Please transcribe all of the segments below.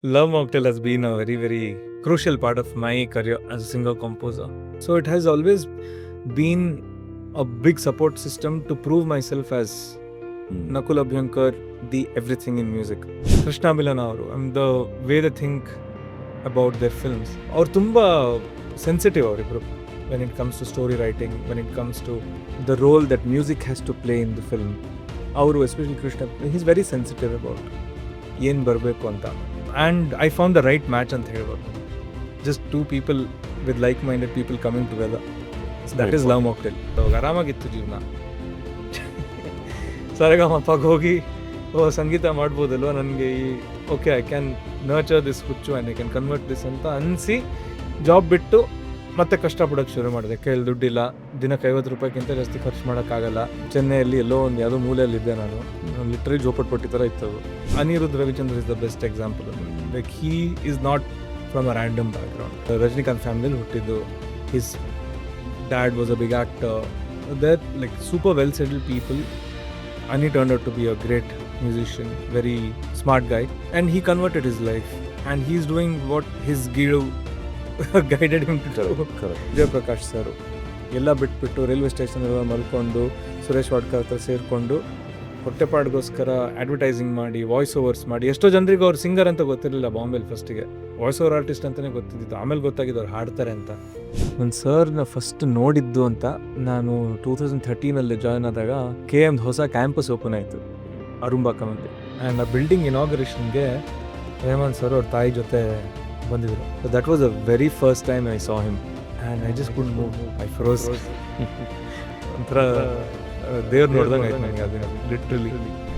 Love Mocktail has been a very, very crucial part of my career as a singer composer. So it has always been a big support system to prove myself as Nakul Abhyankar, the everything in music. Krishna Milana ಅವರು, the way they think about their films. ಅವ್ರು ತುಂಬ sensitive ಅವರಿಬ್ರು when it comes to story writing, when it comes to the role that music has to play in the film. ಅವರು especially Krishna, he's very sensitive about ಏನು ಬರಬೇಕು ಅಂತ. And I found the right match ಅಂತ ಹೇಳ್ಬೋದು. Just two people with like minded people coming together. That is love mocktail. ಅವಾಗ ಆರಾಮಾಗಿತ್ತು ಜೀವನ. ಸರಿಗಮಪ್ಪಗೆ ಹೋಗಿ ಸಂಗೀತ ಮಾಡ್ಬೋದಲ್ವ, ನನಗೆ ಈ okay I can nurture this ಹುಚ್ಚು and I can convert this ಅಂತ ಅನಿಸಿ ಜಾಬ್ ಬಿಟ್ಟು ಮತ್ತೆ ಕಷ್ಟಪಡೋಕ್ಕೆ ಶುರು ಮಾಡಿದೆ. ಕೈಯಲ್ಲಿ ದುಡ್ಡಿಲ್ಲ, ದಿನಕ್ಕೆ 50 ರೂಪಾಯಿಗಿಂತ ಜಾಸ್ತಿ ಖರ್ಚು ಮಾಡೋಕ್ಕಾಗಲ್ಲ. ಚೆನ್ನೈಯಲ್ಲಿ ಎಲ್ಲೋ ಒಂದು ಯಾವುದೋ ಮೂಲೆಯಲ್ಲಿದ್ದೆ ನಾನು. ಲಿಟ್ರಲಿ ಜೋಪಟ್ಪಟ್ಟಿ ಥರ ಇತ್ತು. Anirudh Ravichandra is the best example. Like he is not from a random background. Rajinikanth ಫ್ಯಾಮಿಲಿಯಲ್ಲಿ ಹುಟ್ಟಿದ್ದು. His dad was a big actor. They're like super well settled people. And he turned out to be a great musician, very smart guy, and he converted his life, and he's doing what his guru guided him to do. Jayaprakash sir ಎಲ್ಲ ಬಿಟ್ಬಿಟ್ಟು railway station ಎಲ್ಲ ಮಲ್ಕೊಂಡು Suresh Varadkar ಹತ್ರ ಸೇರಿಕೊಂಡು ಹೊಟ್ಟೆಪಾಡ್ಗೋಸ್ಕರ advertising ಮಾಡಿ, voice overs ಮಾಡಿ. ಎಷ್ಟೋ ಜನರಿಗೆ ಅವ್ರು ಸಿಂಗರ್ ಅಂತ ಗೊತ್ತಿರಲಿಲ್ಲ ಬಾಂಬೆಲಿ. ಫಸ್ಟಿಗೆ ವಾಯ್ಸ್ ಓವರ್ ಆರ್ಟಿಸ್ಟ್ ಅಂತಲೇ ಗೊತ್ತಿದ್ದಿತ್ತು. ಆಮೇಲೆ ಗೊತ್ತಾಗಿದ್ದು ಅವ್ರು ಹಾಡ್ತಾರೆ ಅಂತ. ಒಂದು ಸರ್ನ ಫಸ್ಟ್ ನೋಡಿದ್ದು ಅಂತ ನಾನು 2013 ಜಾಯ್ನ್ ಆದಾಗ KM ಹೊಸ ಕ್ಯಾಂಪಸ್ ಓಪನ್ ಆಯಿತು ಅರುಂಬಾಕಮಲ್ಲಿ. ಆ್ಯಂಡ್ ಆ ಬಿಲ್ಡಿಂಗ್ ಇನಾಗ್ರೇಷನ್ಗೆ ರೆಹಮಾನ್ ಸರ್ ಅವ್ರ ತಾಯಿ ಜೊತೆ ಬಂದಿದ್ರು. That was a very first time I saw him and I just could move. I ಫ್ರೋಸ್. ಒಂಥರ ದೇವ್ರು ನೋಡ್ದಂಗೆ ಆಯ್ತು ನನಗೆ. ಅದು ಲಿಟ್ರಲಿ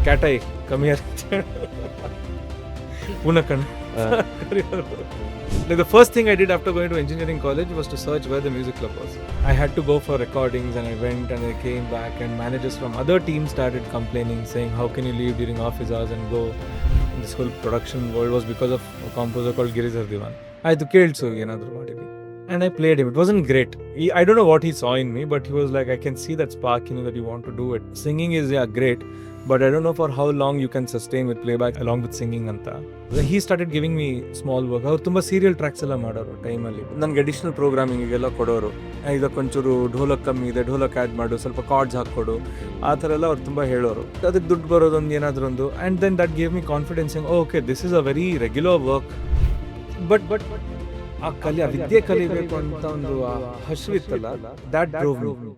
ಕ್ಯಾಟಾಯಿ ಕಮ್ಮಿ ಪುನಃ ಕಣ್ಣು. Like the first thing I did after going to engineering college was to search where the music club was. I had to go for recordings, and I went and I came back, and managers from other teams started complaining, saying, how can you leave during office hours and go? This whole production world was because of a composer called Girizhar Diwan. I had to kill so yenadru madidi. And I played him. It wasn't great. I don't know what he saw in me, but he was like, I can see that spark in you that you want to do it. Singing is great, but I don't know for how long you can sustain with playback along with singing anta. He started giving me small work. ಅವ್ರು ತುಂಬ serial tax ಎಲ್ಲ ಮಾಡೋರು ಟೈಮಲ್ಲಿ. ನನಗೆ additional ಪ್ರೋಗ್ರಾಮಿಂಗಿಗೆಲ್ಲ ಕೊಡೋರು. ಇದಕ್ಕೊಂಚೂರು ಢೋಲಕ್ ಕಮ್ಮಿ ಇದೆ, dholak add ಮಾಡು, ಸ್ವಲ್ಪ ಕಾರ್ಡ್ಸ್ ಹಾಕ್ಕೊಡು, ಆ ಥರ ಎಲ್ಲ ಅವ್ರು ತುಂಬ ಹೇಳೋರು. ಅದಕ್ಕೆ ದುಡ್ಡು ಬರೋದೊಂದು ಏನಾದರೂ ಒಂದು. And then that gave me confidence. Okay, this is a very regular work. But ಆ ವಿದ್ಯೆ ಕಲಿಬೇಕು ಅಂತ ಒಂದು ಹಸಿವಿತ್ತಲ್ಲ, that drove me.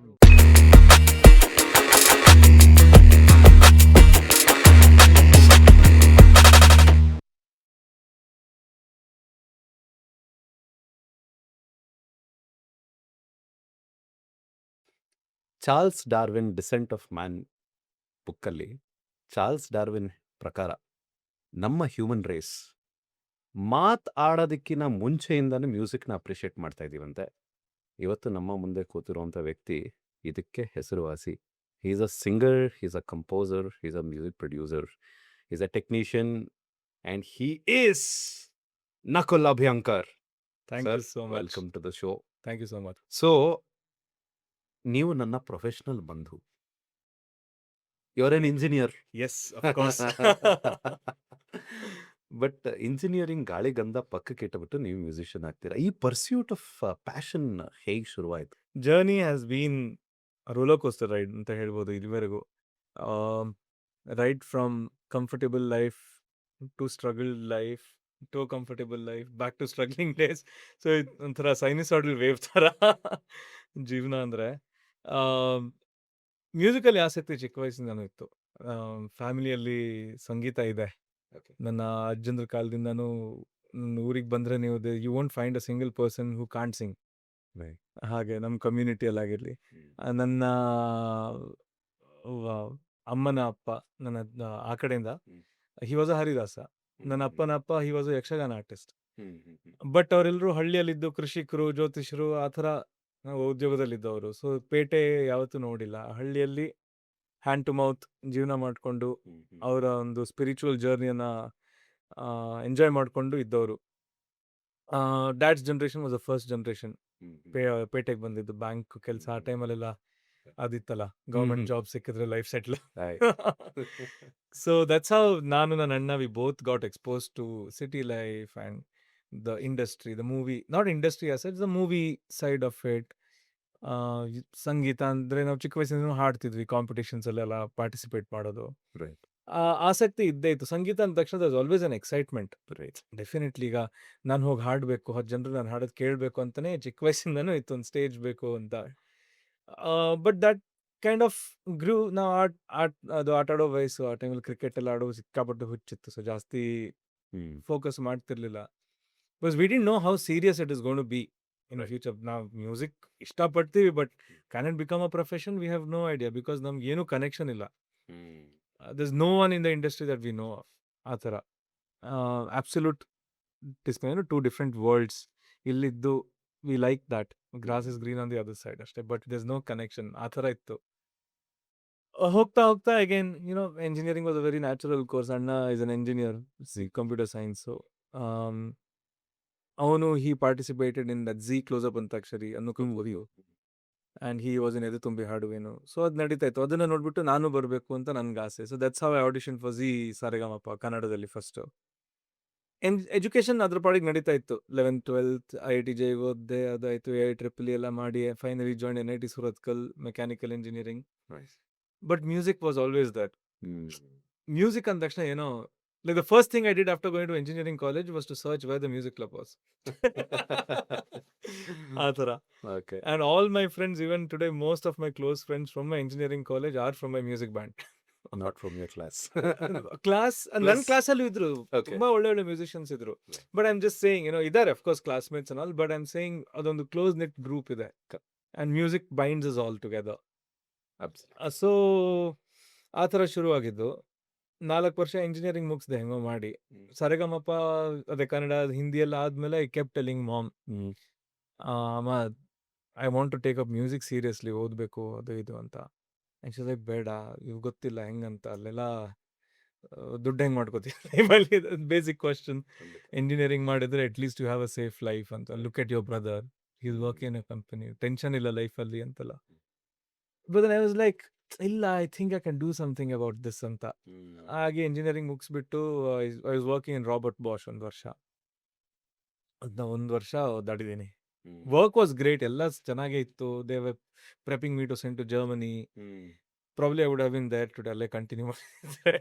Charles Darwin descent of man ಬುಕ್ಕಲ್ಲಿ ಚಾರ್ಲ್ಸ್ ಡಾರ್ವಿನ್ ಪ್ರಕಾರ ನಮ್ಮ ಹ್ಯೂಮನ್ ರೇಸ್ ಆಡೋದಕ್ಕಿಂತ ಮುಂಚೆಯಿಂದನೇ ಮ್ಯೂಸಿಕ್ನ ಅಪ್ರಿಷಿಯೇಟ್ ಮಾಡ್ತಾ ಇದ್ದೀವಂತೆ. ಇವತ್ತು ನಮ್ಮ ಮುಂದೆ ಕೂತಿರುವಂಥ ವ್ಯಕ್ತಿ ಇದಕ್ಕೆ ಹೆಸರುವಾಸಿ. Is a singer, is a composer, is a music producer, is a technician, and he is Nakul Abhyankar. Thank you so much. Welcome to the show. Thank you so much. So ನೀವು ನನ್ನ ಪ್ರೊಫೆಷನಲ್ ಬಂಧು. You are an engineer. Yes, of course. But engineering ಗಾಳಿಗಂಧ ಪಕ್ಕಕ್ಕೆ ಇಟ್ಟಬಿಟ್ಟು ನೀವು musician ಆಗ್ತೀರಾ. ಈ pursuit of passion ಹೇಗೆ ಶುರುವಾಯಿತು? Journey has been roller coaster ride ಅಂತ ಹೇಳ್ಬೋದು ಇದುವರೆಗೂ. Ride from comfortable life to struggled life to comfortable life back to struggling days. So ಒಂಥರ ಸೈನಿಸಾಯ್ಡಲ್ ವೇವ್ ಥರ ಜೀವನ ಅಂದರೆ. ಮ್ಯೂಸಿಕಲ್ಲಿ ಆಸಕ್ತಿ ಚಿಕ್ಕ ವಯಸ್ಸಿಂದನೂ ಇತ್ತು. ಫ್ಯಾಮಿಲಿಯಲ್ಲಿ ಸಂಗೀತ ಇದೆ. ನನ್ನ ಅಜ್ಜಂದ್ರ ಕಾಲದಿಂದನೂ ಊರಿಗೆ ಬಂದರೆ ನೀವು you won't find a single person who can't sing. ಹಾಗೆ ನಮ್ಮ ಕಮ್ಯುನಿಟಿಯಲ್ಲಿ ಆಗಿರಲಿ. ನನ್ನ ಅಮ್ಮನ ಅಪ್ಪ, ನನ್ನ ಆ ಕಡೆಯಿಂದ ಹಿ ವಾಸ್ ಅ ಹರಿದಾಸ. ನನ್ನ ಅಪ್ಪನ ಅಪ್ಪ he was a Yakshagana artist. But ಅವರೆಲ್ಲರೂ ಹಳ್ಳಿಯಲ್ಲಿದ್ದು ಕೃಷಿಕರು, ಜ್ಯೋತಿಷರು, ಆ ಥರ ಉದ್ಯೋಗದಲ್ಲಿದ್ದವರು. ಸೊ ಪೇಟೆ ಯಾವತ್ತೂ ನೋಡಿಲ್ಲ. ಹಳ್ಳಿಯಲ್ಲಿ ಹ್ಯಾಂಡ್ ಟು ಮೌತ್ ಜೀವನ ಮಾಡಿಕೊಂಡು ಅವರ ಒಂದು ಸ್ಪಿರಿಚುವಲ್ ಜರ್ನಿಯನ್ನು ಎಂಜಾಯ್ ಮಾಡಿಕೊಂಡು ಇದ್ದವರು. Dad's generation was a first generation ಪೇಟೆಗೆ ಬಂದಿದ್ದು. ಬ್ಯಾಂಕ್ ಕೆಲಸ ಆ ಟೈಮಲ್ಲೆಲ್ಲ ಅದಿತ್ತಲ್ಲ, ಗವರ್ಮೆಂಟ್ ಹ್ಮ್. ಜಾಬ್ ಸಿಕ್ಕಿದ್ರೆ life settle. Right. So that's how ನಾನು ನನ್ನ ಅಣ್ಣ we both got expose to city life and the industry, the movie, not industry as such, the movie side of it. ಸಂಗೀತ ಅಂದರೆ ನಾವು ಚಿಕ್ಕ ವಯಸ್ಸಿಂದ ಹಾಡ್ತಿದ್ವಿ, ಕಾಂಪಿಟೇಷನ್ಸ್ ಅಲ್ಲೆಲ್ಲ ಪಾರ್ಟಿಸಿಪೇಟ್ ಮಾಡೋದು. Right. ಆಸಕ್ತಿ ಇದ್ದೇ ಇತ್ತು. ಸಂಗೀತ ಅಂದ ತಕ್ಷಣ there always an excitement. Right. Definitely ಈಗ ನಾನು ಹೋಗಿ ಹಾಡಬೇಕು, 10 ಜನರು ನಾನು ಹಾಡೋದು ಕೇಳಬೇಕು ಅಂತಲೇ ಚಿಕ್ಕ ವಯಸ್ಸಿಂದನೂ ಇತ್ತು, ಒಂದು ಸ್ಟೇಜ್ ಬೇಕು ಅಂತ. But that kind of grew. ನಾವು ಅದು ಆಟ ಆಡೋ ವಯಸ್ಸು, ಆ ಟೈಮಲ್ಲಿ ಕ್ರಿಕೆಟ್ ಎಲ್ಲ ಆಡೋ ಸಿಕ್ಕಾಪಟ್ಟೆ ಹುಚ್ಚಿತ್ತು. ಸೊ ಜಾಸ್ತಿ ಹ್ಮ್. ಫೋಕಸ್ ಮಾಡ್ತಿರ್ಲಿಲ್ಲ. Because we didn't know how serious it is going to be in Right. Future. ನಾವು ಮ್ಯೂಸಿಕ್ ಇಷ್ಟಪಡ್ತೀವಿ, but can it become a profession, we have no idea, because ನಮ್ಗೆ ಏನೂ ಕನೆಕ್ಷನ್ ಇಲ್ಲ. ಹ್ಮ್. There's no one in the industry that we know of. ಆ ಥರ absolute two different worlds. ಇಲ್ಲಿದ್ದು we like that grass is green on the other side ಅಷ್ಟೇ, but there's no connection. ಆ ಥರ ಇತ್ತು. ಹೋಗ್ತಾ ಹೋಗ್ತಾ again engineering was a very natural course. ಅಣ್ಣ is an engineer, computer science. ಅವನು he participated in that Zee closeup Antakshari ಅನ್ನೋ ಮೂವಿಯು, ಆ್ಯಂಡ್ ಹಿ ವಾಸ್ ಇನ್ ಎದೆ ತುಂಬಿ ಹಾಡುವೇನು. ಸೊ ಅದು ನಡೀತಾ ಇತ್ತು. ಅದನ್ನು ನೋಡ್ಬಿಟ್ಟು ನಾನು ಬರಬೇಕು ಅಂತ ನನಗೆ ಆಸೆ. So that's how I audition for Zee Saregamapa ಕನ್ನಡದಲ್ಲಿ ಫಸ್ಟು. ಎಜುಕೇಷನ್ ಅದ್ರ ಪಾಡಿಗೆ ನಡೀತಾ ಇತ್ತು. 11th 12th IIT ಜೆ ಓದಿದೆ, ಅದಾಯಿತು. AIEEE ಎಲ್ಲ ಮಾಡಿ finally join NIT Surathkal, mechanical engineering. Right. But music was always that. Hmm. Music ಅಂದ ತಕ್ಷಣ ಏನೋ, like the first thing I did after going to engineering college was to search where the music club was. ಆ ಥರ. Okay. And all my friends, even today, most of my close friends from my engineering college are from my music band. Not from your class. Class ನನ್ನ Plus- ಕ್ಲಾಸಲ್ಲೂ ಇದ್ರು, Okay. ತುಂಬಾ ಒಳ್ಳೆ ಒಳ್ಳೆ musicians ಇದ್ರು. Yeah. But I am just saying, ಇದಾರೆ of course classmates and all, but I am saying ಅದೊಂದು close net group ಇದೆ. And music binds us all together. Absolutely. So ಆ ಥರ ಶುರುವಾಗಿದ್ದು. 4 ವರ್ಷ ಇಂಜಿನಿಯರಿಂಗ್ ಮುಗಿಸ್ದೆ ಹೆಂಗೋ ಮಾಡಿ. ಹ್ಮ್. ಸರಿಗಮಪ ಅದೇ ಕನ್ನಡ ಹಿಂದಿ ಎಲ್ಲ ಆದಮೇಲೆ I kept telling mom, hmm. ಅಮ್ಮ I want to take up music seriously, ಓದಬೇಕು ಅದು ಇದು ಅಂತ. ಆ್ಯಕ್ಚುಲಿ ಬೇಡ, ಇವು ಗೊತ್ತಿಲ್ಲ ಹೆಂಗಂತ, ಅಲ್ಲೆಲ್ಲ ದುಡ್ಡು ಹೆಂಗೆ ಮಾಡ್ಕೋತೀವಿ ಲೈಫಲ್ಲಿ, ಬೇಸಿಕ್ ಕ್ವಶನ್. ಖಂಡಿತ. ಎಂಜಿನಿಯರಿಂಗ್ ಮಾಡಿದರೆ at least you have a safe life ಅಂತ. Look at your brother, he is working in a company, tension ಇಲ್ಲ ಲೈಫಲ್ಲಿ ಅಂತೆಲ್ಲ. ಬಟ್ ಐ ವಾಸ್ ಲೈಕ್, ಇಲ್ಲ, I think I can do something about this ಅಂತ. Hmm. ಹಾಗೆ engineering ಮುಗಿಸ್ಬಿಟ್ಟು I was working in Robert Bosch 1 ವರ್ಷ. ಅದನ್ನ 1 ವರ್ಷ ದಾಟಿದ್ದೀನಿ. ಹ್ಮ್. ವರ್ಕ್ ವಾಸ್ ಗ್ರೇಟ್, ಎಲ್ಲ ಚೆನ್ನಾಗೇ ಇತ್ತು. They var ಪ್ರೆಪಿಂಗ್ me to send to Germany. Hmm. Probably I would have been there today, ಅಲ್ಲೇ ಕಂಟಿನ್ಯೂ ಮಾಡಿದ್ರೆ.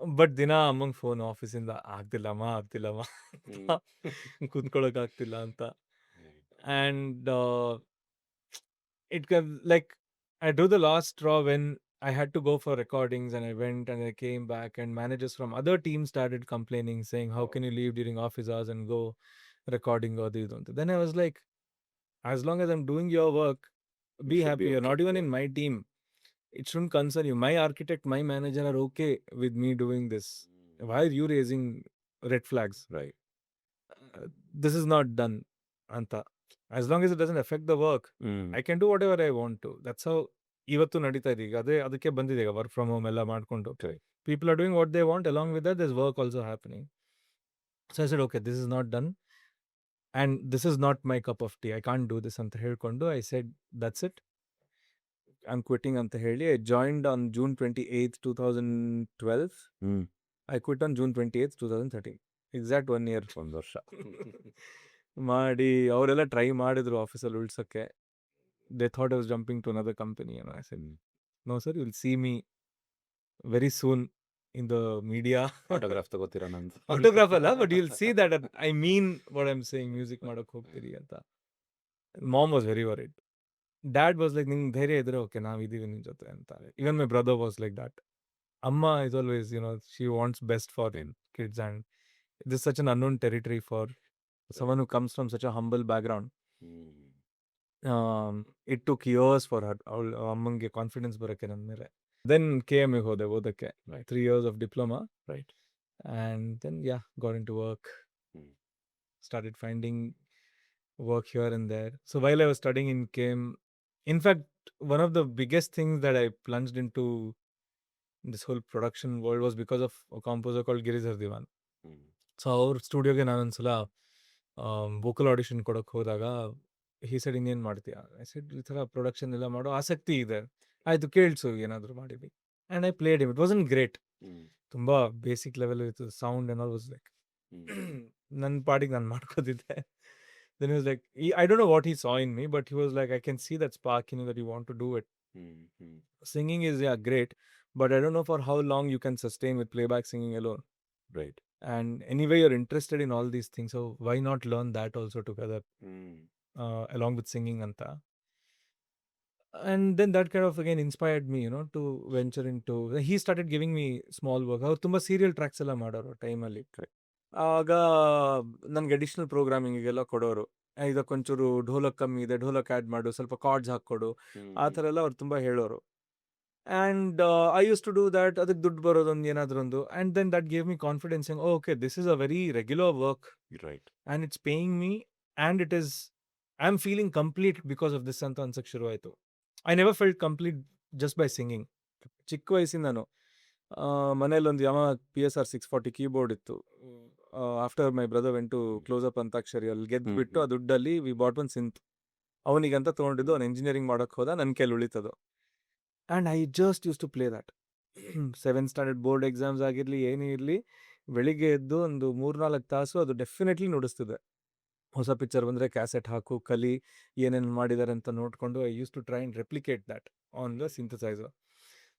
ಬಟ್ ದಿನ ಅಮ್ಮಂಗೆ ಫೋನ್ ಆಫೀಸಿಂದ, ಆಗ್ತಿಲ್ಲಮ್ಮ ಆಗ್ತಿಲ್ಲಮ್ಮ ಹ್ಮ್. ಕೂತ್ಕೊಳ್ಳೋಕ್ಕಾಗ್ತಿಲ್ಲ ಅಂತ. Right. And it can, like, I do the last straw when I had to go for recordings, and I went and I came back, and managers from other teams started complaining, saying, how Oh. can you leave during office hours and go recording or this? Then I was like, as long as I'm doing your work, be should happy. be You're not okay, even yeah. in my team. It shouldn't concern you. My architect, my manager are okay with me doing this. Hmm. Why are you raising red flags? Right. This is not done anta. As long as it doesn't affect the work, hmm. I can do whatever I want to. That's how ಇವತ್ತು ನಡೀತಾ ಇದೆ. ಈಗ ಅದಕ್ಕೆ ಬಂದಿದೆ ಈಗ work from home ಎಲ್ಲ ಮಾಡಿಕೊಂಡು. Correct. People are doing what they want, along with that this work also happening. So I said okay, this is not done and this is not my cup of tea, I can't do this ಅಂತ ಹೇಳ್ಕೊಂಡು I said that's it, I am quitting ಅಂತ ಹೇಳಿ I joined on June 28th 2012. Hmm. I quit on June 28th 2013. Exact 1 year 1 ವರ್ಷ. ಮಾಡಿ. ಅವರೆಲ್ಲ try ಮಾಡಿದ್ರು ಆಫೀಸಲ್ಲಿ ಉಳ್ಸೋಕ್ಕೆ. They thought I was jumping to another company. I said no sir, you will see me very soon in the media. Autograph ತಗೋತೀರಾ ನಂದು? Autograph ಅಲ್ಲ, but you will see that I mean what I am saying, music ಮಾಡೋಕೆ ಹೋಗ್ತೀರಿ ಅಂತ. Mom was very worried. Dad was like, ನಿಂಗೆ ಧೈರ್ಯ ಇದ್ರೆ okay, ನಾವಿದ್ದೀವಿ ನಿನ್ನ ಜೊತೆ ಅಂತ. Even my brother was like that. ಅಮ್ಮ is always, she wants best for kids, and this is such an unknown territory for someone who comes from such a humble background. Hmm. It took years for her, ಅಮ್ಮಂಗೆ confidence ಬರೋಕ್ಕೆ ನನ್ನ ಮೇಲೆ. Then KMA ಹೋದೆ ಓದಕ್ಕೆ, Right. 3 years of diploma, Right. and then got into work. Hmm. Started finding work here and there. So while I was studying in KM, in fact, one of the biggest things that I plunged into this whole production world was because of a composer called Girizhar Diwan. Hmm. So ಅವ್ರ ಸ್ಟುಡಿಯೋಗೆ ನಾನೊಂದ್ಸಲ vocal audition ಕೊಡೋಕೆ ಹೋದಾಗ he said ಇನ್ನೇನು ಮಾಡ್ತೀಯಾ? I said ಈ ಥರ production ಎಲ್ಲ ಮಾಡೋ ಆಸಕ್ತಿ ಇದೆ. ಆಯಿತು ಕೇಳಿಸು ಏನಾದರೂ ಮಾಡಿರಿ. And I played him. It wasn't great. ತುಂಬ ಬೇಸಿಕ್ ಲೆವೆಲ್ ಇತ್ತು. Sound and all was like ನನ್ನ ಪಾಡಿಗೆ ನಾನು ಮಾಡ್ಕೋತಿದ್ದೆ. Then he was like I don't know what he saw in me, but he was like I can see that spark in you that you want to do it. Singing is, yeah, great, but I don't know for how long you can sustain with playback singing alone. Right. And anyway, you're interested in all these things, so why not learn that also together along with singing anta. And then that kind of again inspired me, to venture into. He started giving me small work. ಅವ್ರು ತುಂಬ serial tax ಎಲ್ಲ ಮಾಡೋರು ಟೈಮಲ್ಲಿ. ಆಗ ನನಗೆ additional ಪ್ರೋಗ್ರಾಮಿಂಗಿಗೆಲ್ಲ ಕೊಡೋರು. ಇದಕ್ಕೊಂಚೂರು ಢೋಲಕ್ ಕಮ್ಮಿ ಇದೆ, ಢೋಲಕ್ ಆ್ಯಡ್ ಮಾಡು, ಸ್ವಲ್ಪ ಕಾರ್ಡ್ಸ್ ಹಾಕ್ಕೊಡು, ಆ ಥರ ಎಲ್ಲ ಅವ್ರು ತುಂಬ ಹೇಳೋರು. And I used to do that. ಅದಕ್ಕೆ ದುಡ್ಡು ಬರೋದೊಂದು ಏನಾದರೂ ಒಂದು. And then that gave me confidence in okay this is a very regular work Right. And it's paying me and it is I am feeling complete because of this ಅಂತ ಅನ್ಸಕ್ಕೆ ಶುರುವಾಯಿತು. I never felt complete just by singing. ಚಿಕ್ಕ ವಯಸ್ಸಿಂದನು ಮನೇಲೊಂದು Yamaha PSR 640 keyboard ಇತ್ತು. After my brother went to close up antakshari ಅಲ್ಲಿ ಗೆದ್ದುಬಿಟ್ಟು ಆ ದುಡ್ಡಲ್ಲಿ ವಿ ಬಾಟ್ ಒನ್ ಸಿಂತ್. ಅವನಿಗಂತ ತೊಗೊಂಡಿದ್ದು, ಅವ್ನು ಇಂಜಿನಿಯರಿಂಗ್ ಮಾಡೋಕ್ಕೆ ಹೋದ, ನನ್ನ ಕೈಲಿ ಉಳಿತದು. And I just use to play that. 7th standard board exams ಆಗಿರಲಿ ಏನೇ ಇರಲಿ, ಬೆಳಿಗ್ಗೆ ಎದ್ದು ಒಂದು 3-4 ತಾಸು ಅದು ಡೆಫಿನೆಟ್ಲಿ ನುಡಿಸ್ತಿದೆ. ಹೊಸ ಪಿಕ್ಚರ್ ಬಂದರೆ ಕ್ಯಾಸೆಟ್ ಹಾಕು, ಕಲಿ, ಏನೇನು ಮಾಡಿದ್ದಾರೆ ಅಂತ ನೋಡಿಕೊಂಡು I used to try and replicate that on the synthesizer.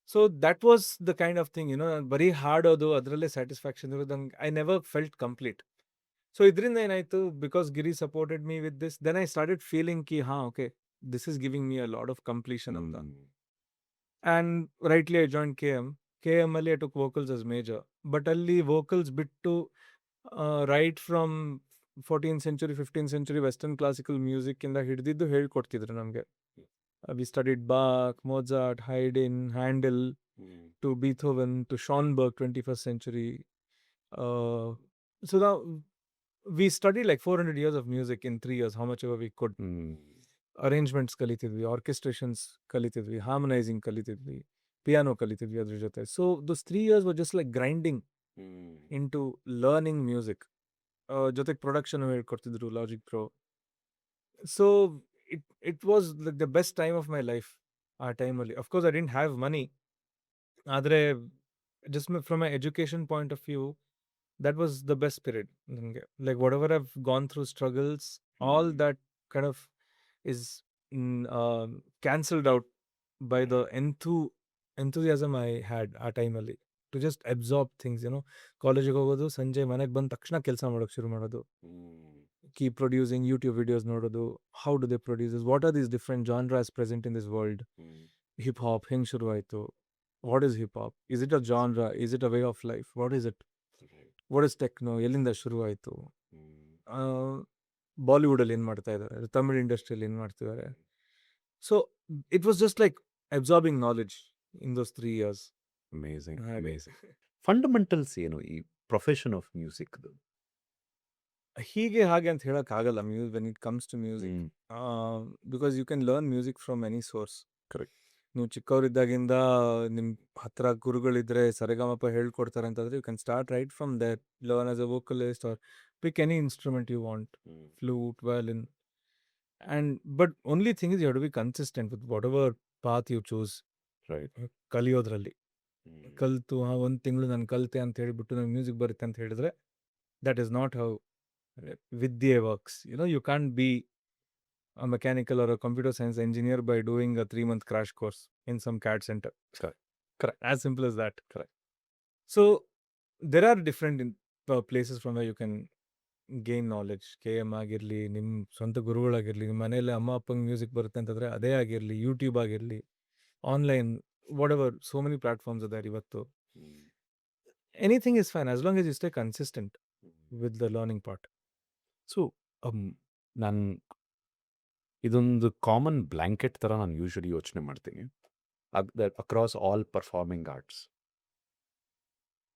So that was the kind of thing, ಬರೀ ಹಾಡೋದು ಅದರಲ್ಲೇ ಸ್ಯಾಟಿಸ್ಫ್ಯಾಕ್ಷನ್ ಇರೋದು. I never felt complete. So ಇದರಿಂದ ಏನಾಯಿತು, because Giri supported me with this, then I started feeling ಕಿ okay this is giving me a lot of completion ಅಂತ. And rightly I joined KM. KM ಅಲ್ಲಿ I took vocals as major. But ಅಲ್ಲಿ vocals ಬಿಟ್ಟು right from 14th century, 15th century western classical music ಇಂದ ಹಿಡಿದಿದ್ದು ಹೇಳ್ಕೊಡ್ತಿದ್ರು ನಮಗೆ. We studied Bach, Mozart, Haydn, Handel, to Beethoven, to Schoenberg, 21st century. So now we studied like 400 years of music in 3 years, how much ever we could. Arrangements ಕಲಿತಿದ್ವಿ, orchestrations ಕಲಿತಿದ್ವಿ, harmonising ಕಲಿತಿದ್ವಿ, piano ಕಲಿತಿದ್ವಿ ಅದ್ರ ಜೊತೆ. So those 3 years were just like grinding in to learning music. ಜೊತೆಗೆ production ಹೇಳ್ಕೊಡ್ತಿದ್ರು, logic pro. So it was like the best time of my life ಆ ಟೈಮಲ್ಲಿ. Of course I didn't have money, ಆದರೆ just from my education point of view that was the best period ನನಗೆ. Like whatever I've gone through struggles, all that kind of is cancelled out by the enthusiasm I had ಆ ಟೈಮಲ್ಲಿ to just absorb things. ಕಾಲೇಜಿಗೆ ಹೋಗೋದು, ಸಂಜೆ ಮನೆಗೆ ಬಂದ ತಕ್ಷಣ ಕೆಲಸ ಮಾಡೋಕ್ಕೆ ಶುರು ಮಾಡೋದು, ಕೀಪ್ ಪ್ರೊಡ್ಯೂಸಿಂಗ್, ಯೂಟ್ಯೂಬ್ ವಿಡಿಯೋಸ್ ನೋಡೋದು, how do they produces, what are these different genres present in this world. Hip hop ಹೆಂಗೆ ಶುರುವಾಯಿತು, what is hip hop, is it a genre, is it a way of life, what is it, what is techno, ಎಲ್ಲಿಂದ ಶುರುವಾಯಿತು, ಬಾಲಿವುಡಲ್ಲಿ ಏನು ಮಾಡ್ತಾ ಇದ್ದಾರೆ, ತಮಿಳ್ ಇಂಡಸ್ಟ್ರಿಯಲ್ಲಿ ಏನು ಮಾಡ್ತಿದ್ದಾರೆ. So it was just like absorbing knowledge in those 3 years. Amazing, amazing. Fundamentals ಏನು ಈ ಪ್ರೊಫೆಷನ್ ಆಫ್ ಮ್ಯೂಸಿಕ್ದು? ಹೀಗೆ ಹಾಗೆ ಅಂತ ಹೇಳೋಕ್ಕಾಗಲ್ಲ when it comes to music, because you can learn music from any source. Correct. ನೀವು ಚಿಕ್ಕವರಿದ್ದಾಗಿಂದ ನಿಮ್ಮ ಹತ್ರ ಗುರುಗಳಿದ್ರೆ ಸರಿಗಮಪ ಹೇಳ್ಕೊಡ್ತಾರೆ ಅಂತಂದರೆ you can start right from there, learn as a vocalist or pick any instrument you want, flute, violin, but only thing is you have to be consistent with whatever path you choose. Right. ಕಲಿಯೋದ್ರಲ್ಲಿ ಕಲಿತು 1 ತಿಂಗಳು ನಾನು ಕಲಿತೆ ಅಂತ ಹೇಳಿಬಿಟ್ಟು ನನಗೆ music ಬರುತ್ತೆ ಅಂತ ಹೇಳಿದ್ರೆ ದಟ್ ಈಸ್ ನಾಟ್ ಹೌ ವಿದ್ಯೆ works. You can be a mechanical or a computer science engineer by doing a 3-month crash course in some CAD center. Correct. As simple as that. Correct. So there are different places from where you can gain knowledge. KM ಆಗಿರಲಿ, ನಿಮ್ಮ ಸ್ವಂತ ಗುರುಗಳಾಗಿರಲಿ, ನಿಮ್ಮ ಮನೇಲಿ ಅಮ್ಮ ಅಪ್ಪಂಗೆ music ಬರುತ್ತೆ ಅಂತಂದರೆ ಅದೇ ಆಗಿರಲಿ, ಯೂಟ್ಯೂಬ್ ಆಗಿರಲಿ, online, whatever, so many platforms ಅದಾರೆ ಇವತ್ತು. Anything is fine as long as you stay consistent with the learning part. So ನಾನು ಇದೊಂದು ಕಾಮನ್ ಬ್ಲ್ಯಾಂಕೆಟ್ ಥರ ನಾನು ಯೂಶ್ವಲಿ ಯೋಚನೆ ಮಾಡ್ತೀನಿ that across all performing arts,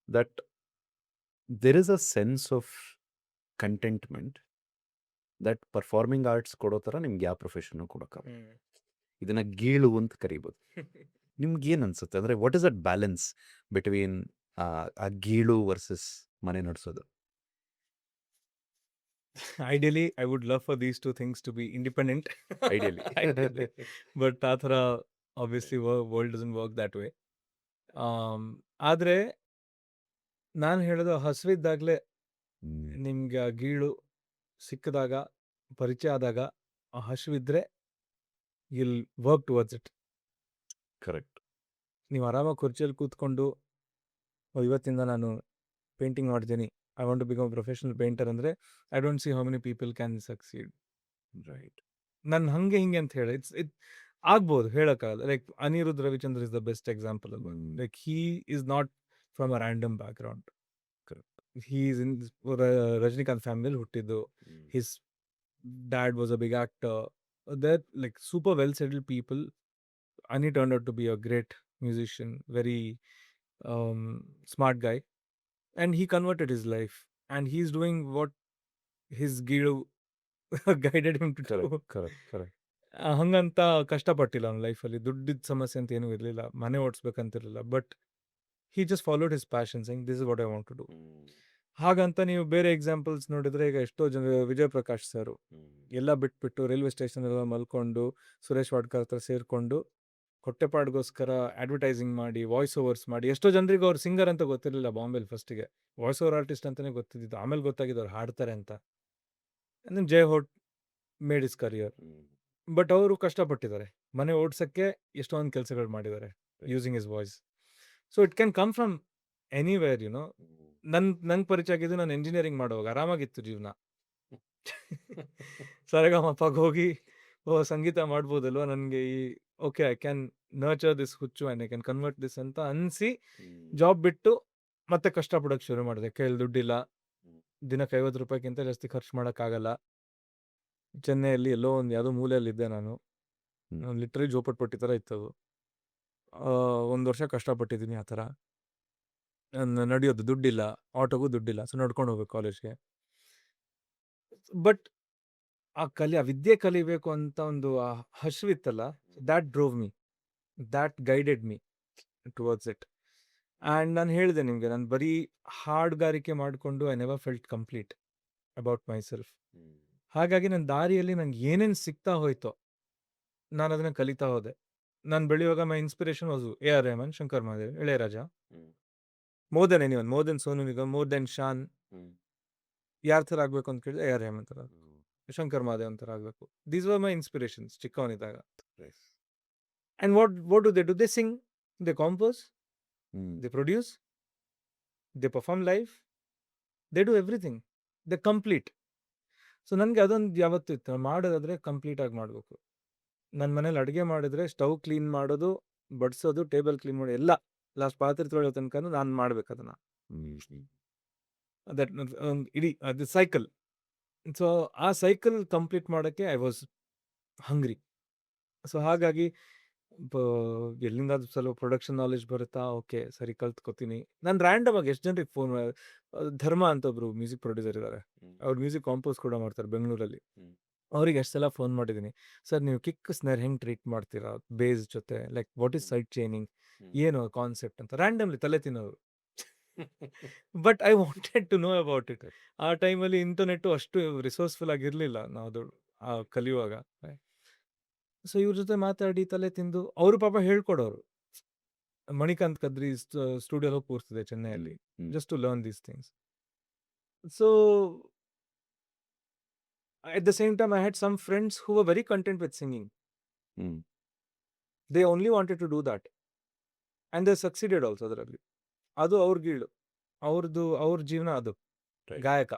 that there is a sense of contentment that performing arts ಕೊಡೋ ಥರ ನಿಮ್ಗೆ ಯಾವ ಪ್ರೊಫೆಷನ್ನು ಕೊಡೋಕ್ಕಾಗಲ್ಲ. ಇದನ್ನು ಗೀಳು ಅಂತ ಕರಿಬೋದು. ನಿಮ್ಗೇನು ಅನ್ಸುತ್ತೆ ಅಂದರೆ what is that balance between ಆ ಗೀಳು ವರ್ಸಸ್ ಮನೆ ನಡೆಸೋದು? Ideally I would love for these two things to be independent. Ideally. Ideally. But ಆ ಥರ obviously world doesn't work that way. ಆದರೆ ನಾನು ಹೇಳೋದು ಹಸಿವಿದ್ದಾಗಲೇ ನಿಮ್ಗೆ ಆ ಗೀಳು ಸಿಕ್ಕಿದಾಗ, ಪರಿಚಯ ಆದಾಗ, ಆ ಹಸಿವಿದ್ರೆ will work towards it. Correct. ನೀವು ಆರಾಮಾಗಿ ಕುರ್ಚಿಯಲ್ಲಿ ಕೂತ್ಕೊಂಡು ಇವತ್ತಿಂದ ನಾನು ಪೇಂಟಿಂಗ್ ಮಾಡ್ತೀನಿ, I want to become professional painter ಅಂದರೆ I don't see how many people can succeed. Right. ನಾನು ಹಂಗೆ ಹಿಂಗೆ ಅಂತ ಹೇಳಿ ಇಟ್ ಆಗ್ಬೋದು, ಹೇಳೋಕ್ಕಾಗಲ್ಲ. Like Anirudh Ravichandra is the best example ಅಲ್ವಾ. Like he is not from a random background. He is in Rajinikanth ಫ್ಯಾಮಿಲಿಯಲ್ಲಿ ಹುಟ್ಟಿದ್ದು. His dad was a big actor. That like super well settled people. Ani turned out to be a great musician, very smart guy, and he converted his life, and he's doing what his guru guided him to do. Correct. ಹಂಗಂತ ಕಷ್ಟಪಟ್ಟಿಲ್ಲ ಅವ್ನ ಲೈಫಲ್ಲಿ. ದುಡ್ಡಿದ ಸಮಸ್ಯೆ ಅಂತ ಏನೂ ಇರಲಿಲ್ಲ, ಮನೆ ಓಡಿಸ್ಬೇಕಂತಿರಲಿಲ್ಲ. But he just followed his passion, saying this is what I want to do. ಹಾಗಂತ ನೀವು ಬೇರೆ ಎಕ್ಸಾಂಪಲ್ಸ್ ನೋಡಿದ್ರೆ, ಈಗ ಎಷ್ಟೋ ಜನ, ವಿಜಯ್ ಪ್ರಕಾಶ್ ಸರ್ ಎಲ್ಲ ಬಿಟ್ಬಿಟ್ಟು ರೈಲ್ವೆ ಸ್ಟೇಷನ್ ಎಲ್ಲ ಮಲ್ಕೊಂಡು ಸುರೇಶ್ ವಾಡ್ಕರ್ ಹತ್ರ ಸೇರಿಕೊಂಡು ಹೊಟ್ಟೆಪಾಡ್ಗೋಸ್ಕರ ಅಡ್ವರ್ಟೈಸಿಂಗ್ ಮಾಡಿ, ವಾಯ್ಸ್ ಓವರ್ಸ್ ಮಾಡಿ, ಎಷ್ಟೋ ಜನರಿಗೆ ಅವ್ರು ಸಿಂಗರ್ ಅಂತ ಗೊತ್ತಿರಲಿಲ್ಲ ಬಾಂಬೆಲಿ. ಫಸ್ಟಿಗೆ ವಾಯ್ಸ್ ಓವರ್ ಆರ್ಟಿಸ್ಟ್ ಅಂತಲೇ ಗೊತ್ತಿದ್ದು, ಆಮೇಲೆ ಗೊತ್ತಾಗಿದ್ದು ಅವ್ರು ಹಾಡ್ತಾರೆ ಅಂತ. ದೆನ್ ಜೈ ಹೋಟ್ ಮೇಡ್ ಇಸ್ ಕರಿಯರ್. ಬಟ್ ಅವರು ಕಷ್ಟಪಟ್ಟಿದ್ದಾರೆ, ಮನೆ ಓಡ್ಸೋಕ್ಕೆ ಎಷ್ಟೊಂದು ಕೆಲಸಗಳು ಮಾಡಿದ್ದಾರೆ using his voice. So it can come from anywhere, you know. ನಂಗೆ ಪರಿಚಯ ಆಗಿದ್ದು ನಾನು ಎಂಜಿನಿಯರಿಂಗ್ ಮಾಡುವಾಗ ಆರಾಮಾಗಿತ್ತು ಜೀವನ. ಸರಿಗಮಪಗೆ ಹೋಗಿ ಸಂಗೀತ ಮಾಡ್ಬೋದಲ್ವ, ನನಗೆ ಈ okay I can nurture this ಹುಚ್ಚು and I can convert this ಅಂತ ಅನಿಸಿ ಜಾಬ್ ಬಿಟ್ಟು ಮತ್ತೆ ಕಷ್ಟಪಡೋಕ್ಕೆ ಶುರು ಮಾಡಿದೆ. ಕೈಯಲ್ಲಿ ದುಡ್ಡಿಲ್ಲ, ದಿನಕ್ಕೆ 50 ರೂಪಾಯಿಗಿಂತ ಜಾಸ್ತಿ ಖರ್ಚು ಮಾಡೋಕ್ಕಾಗಲ್ಲ. ಚೆನ್ನೈಯಲ್ಲಿ ಎಲ್ಲೋ ಒಂದು ಯಾವುದೋ ಮೂಲೆಯಲ್ಲಿದ್ದೆ ನಾನು. ಲಿಟ್ರಲಿ ಜೋಪಟ್ಪಟ್ಟಿ ಥರ ಇತ್ತದು. 1 ವರ್ಷ ಕಷ್ಟಪಟ್ಟಿದ್ದೀನಿ ಆ ಥರ. ನಡೆಯೋದು ದುಡ್ಡಿಲ್ಲ, ಆಟೋಗೂ ದುಡ್ಡಿಲ್ಲ, ಸೊ ನಡ್ಕೊಂಡು ಹೋಗ್ಬೇಕು ಕಾಲೇಜ್ಗೆ. ಬಟ್ ಆ ವಿದ್ಯೆ ಕಲಿಬೇಕು ಅಂತ ಒಂದು ಹಸಿವಿತ್ತಲ್ಲ, that drove me, that guided me towards it. And ನಾನು ಹೇಳಿದೆ ನಿಮಗೆ, ನಾನು ಬರೀ ಹಾಡುಗಾರಿಕೆ ಮಾಡಿಕೊಂಡು I never felt complete about myself. ಹಾಗಾಗಿ ನನ್ನ ದಾರಿಯಲ್ಲಿ ನಂಗೆ ಏನೇನು ಸಿಗ್ತಾ ಹೋಯ್ತೋ ನಾನು ಅದನ್ನು ಕಲಿತಾ ಹೋದೆ. ನಾನು ಬೆಳೆಯುವಾಗ my inspiration was AR Rehman, Shankar Mahadev, Ilaiyaraaja. More than anyone, more than Sonu Nigam, more than Shaan. ಯಾರ ಥರ ಆಗಬೇಕು ಅಂತ ಕೇಳಿದ್ರೆ AR ರೆಹಮಾನ್ ಥರ, ಶಂಕರ್ ಮಹಾದೇವ್ ಅಂತರ ಆಗಬೇಕು. ದೀಸ್ ವರ್ ಮೈ ಇನ್ಸ್ಪಿರೇಷನ್ಸ್ ಚಿಕ್ಕವನಿದ್ದಾಗ. And what do they do? They sing, they compose, they produce, they perform live, they do everything, they complete. So ನನಗೆ ಅದೊಂದು ಯಾವತ್ತೂ ಇತ್ತು, ಮಾಡೋದಾದರೆ ಕಂಪ್ಲೀಟಾಗಿ ಮಾಡಬೇಕು. ನನ್ನ ಮನೇಲಿ ಅಡುಗೆ ಮಾಡಿದ್ರೆ ಸ್ಟವ್ ಕ್ಲೀನ್ ಮಾಡೋದು, ಬಡಿಸೋದು, ಟೇಬಲ್ ಕ್ಲೀನ್ ಮಾಡೋದು ಎಲ್ಲ, ಲಾಸ್ಟ್ ಪಾತ್ರೆ ತೊಳೆಯೋ ತನಕ ನಾನು ಮಾಡ್ಬೇಕು ಅದನ್ನು. ದಟ್ ಇಡೀ ಅದು ಸೈಕಲ್. ಸೊ ಆ ಸೈಕಲ್ ಕಂಪ್ಲೀಟ್ ಮಾಡೋಕ್ಕೆ ಐ ವಾಸ್ ಹಂಗ್ರಿ. ಸೊ ಹಾಗಾಗಿ ಎಲ್ಲಿಂದಾದ್ರೂ ಸ್ವಲ್ಪ ಪ್ರೊಡಕ್ಷನ್ ನಾಲೆಜ್ ಬರುತ್ತಾ, ಓಕೆ ಸರಿ ಕಲ್ತ್ಕೊತೀನಿ. ನಾನು ರ್ಯಾಂಡಮ್ ಆಗಿ ಎಷ್ಟು ಜನರಿಗೆ ಫೋನ್, ಧರ್ಮ ಅಂತ ಒಬ್ರು ಮ್ಯೂಸಿಕ್ ಪ್ರೊಡ್ಯೂಸರ್ ಇದ್ದಾರೆ, ಅವ್ರು ಮ್ಯೂಸಿಕ್ ಕಾಂಪೋಸ್ ಕೂಡ ಮಾಡ್ತಾರೆ ಬೆಂಗಳೂರಲ್ಲಿ. ಅವ್ರಿಗೆ ಎಷ್ಟು ಸಲ ಫೋನ್ ಮಾಡಿದ್ದೀನಿ, ಸರ್ ನೀವು ಕಿಕ್ ಸ್ನೇರ್ ಹೆಂಗೆ ಟ್ರೀಟ್ ಮಾಡ್ತೀರಾ ಬೇಸ್ ಜೊತೆ, like what is side chaining, ಏನು ಕಾನ್ಸೆಪ್ಟ್ ಅಂತ ರ್ಯಾಂಡಮ್ಲಿ ತಲೆ ತಿನ್ನೋರು. But I wanted to know about it. ಆ ಟೈಮಲ್ಲಿ ಇಂಟರ್ನೆಟ್ಟು ಅಷ್ಟು ರಿಸೋರ್ಸ್ಫುಲ್ ಆಗಿರಲಿಲ್ಲ ನಾವು ಕಲಿಯುವಾಗ. ಸೊ ಇವ್ರ ಜೊತೆ ಮಾತಾಡಿ ತಲೆ ತಿಂದು, ಅವರು ಪಾಪ ಹೇಳ್ಕೊಡೋರು. ಮಣಿಕಾಂತ್ ಕದ್ರಿ ಸ್ಟುಡಿಯೋ ಹೋಗಿ ಕೂರ್ತಿದೆ ಚೆನ್ನೈಯಲ್ಲಿ, just to learn these things. So at the same time I had some friends who were very content with singing. They only wanted to do that and they succeeded also ಅದರಲ್ಲಿ. ಅದು ಅವ್ರ ಗೀಳು, ಅವ್ರ ಜೀವನ ಅದು ಗಾಯಕ.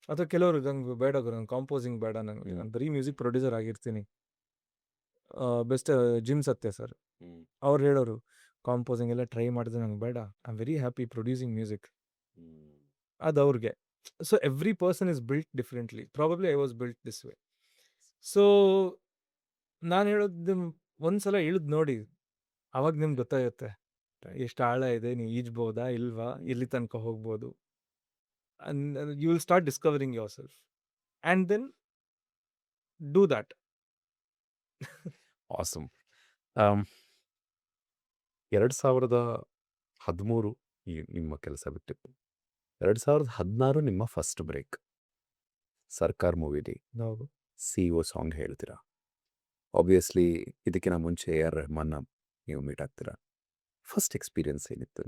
ಅಥವಾ ಕೆಲವರು ನಂಗೆ ಬೇಡ ಗುರು, ನಂಗೆ ಕಾಂಪೋಸಿಂಗ್ ಬೇಡ, ನಂಗೆ ನಾನು ಬರೀ ಮ್ಯೂಸಿಕ್ ಪ್ರೊಡ್ಯೂಸರ್ ಆಗಿರ್ತೀನಿ. ಬೆಸ್ಟ್ ಜಿಮ್ ಸತ್ಯ ಸರ್ ಅವ್ರು ಹೇಳೋರು, ಕಾಂಪೋಸಿಂಗ್ ಎಲ್ಲ ಟ್ರೈ ಮಾಡಿದ್ರೆ ನಂಗೆ ಬೇಡ, I am very happy producing music. ಅದು ಅವ್ರಿಗೆ. So every person is built differently. Probably I was built this way. So ನಾನು ಹೇಳೋದು, ಒಂದ್ಸಲ ಇಳಿದು ನೋಡಿ, ಅವಾಗ ನಿಮ್ಗೆ ಗೊತ್ತಾಗುತ್ತೆ ಎಷ್ಟು ಆಳ ಇದೆ, ನೀವು ಈಜ್ಬೋದಾ ಇಲ್ವಾ, ಎಲ್ಲಿ ತನಕ ಹೋಗ್ಬೋದು. You will start discovering yourself and then do that. Awesome. 2013 ನಿಮ್ಮ ಕೆಲಸ ಬಿಟ್ಟಿತ್ತು, 2016 ನಿಮ್ಮ ಫಸ್ಟ್ ಬ್ರೇಕ್. ಸರ್ಕಾರ್ ಮೂವಿಲಿ ಹೌದು. CEO ಸಾಂಗ್ ಹೇಳ್ತೀರಾ. ಆಬ್ವಿಯಸ್ಲಿ ಇದಕ್ಕಿಂತ ಮುಂಚೆ AR ರೆಹಮಾನ್ನ ನೀವು ಮೀಟ್ ಆಗ್ತೀರಾ. ಫಸ್ಟ್ ಎಕ್ಸ್ಪೀರಿಯನ್ಸ್ ಏನಿತ್ತು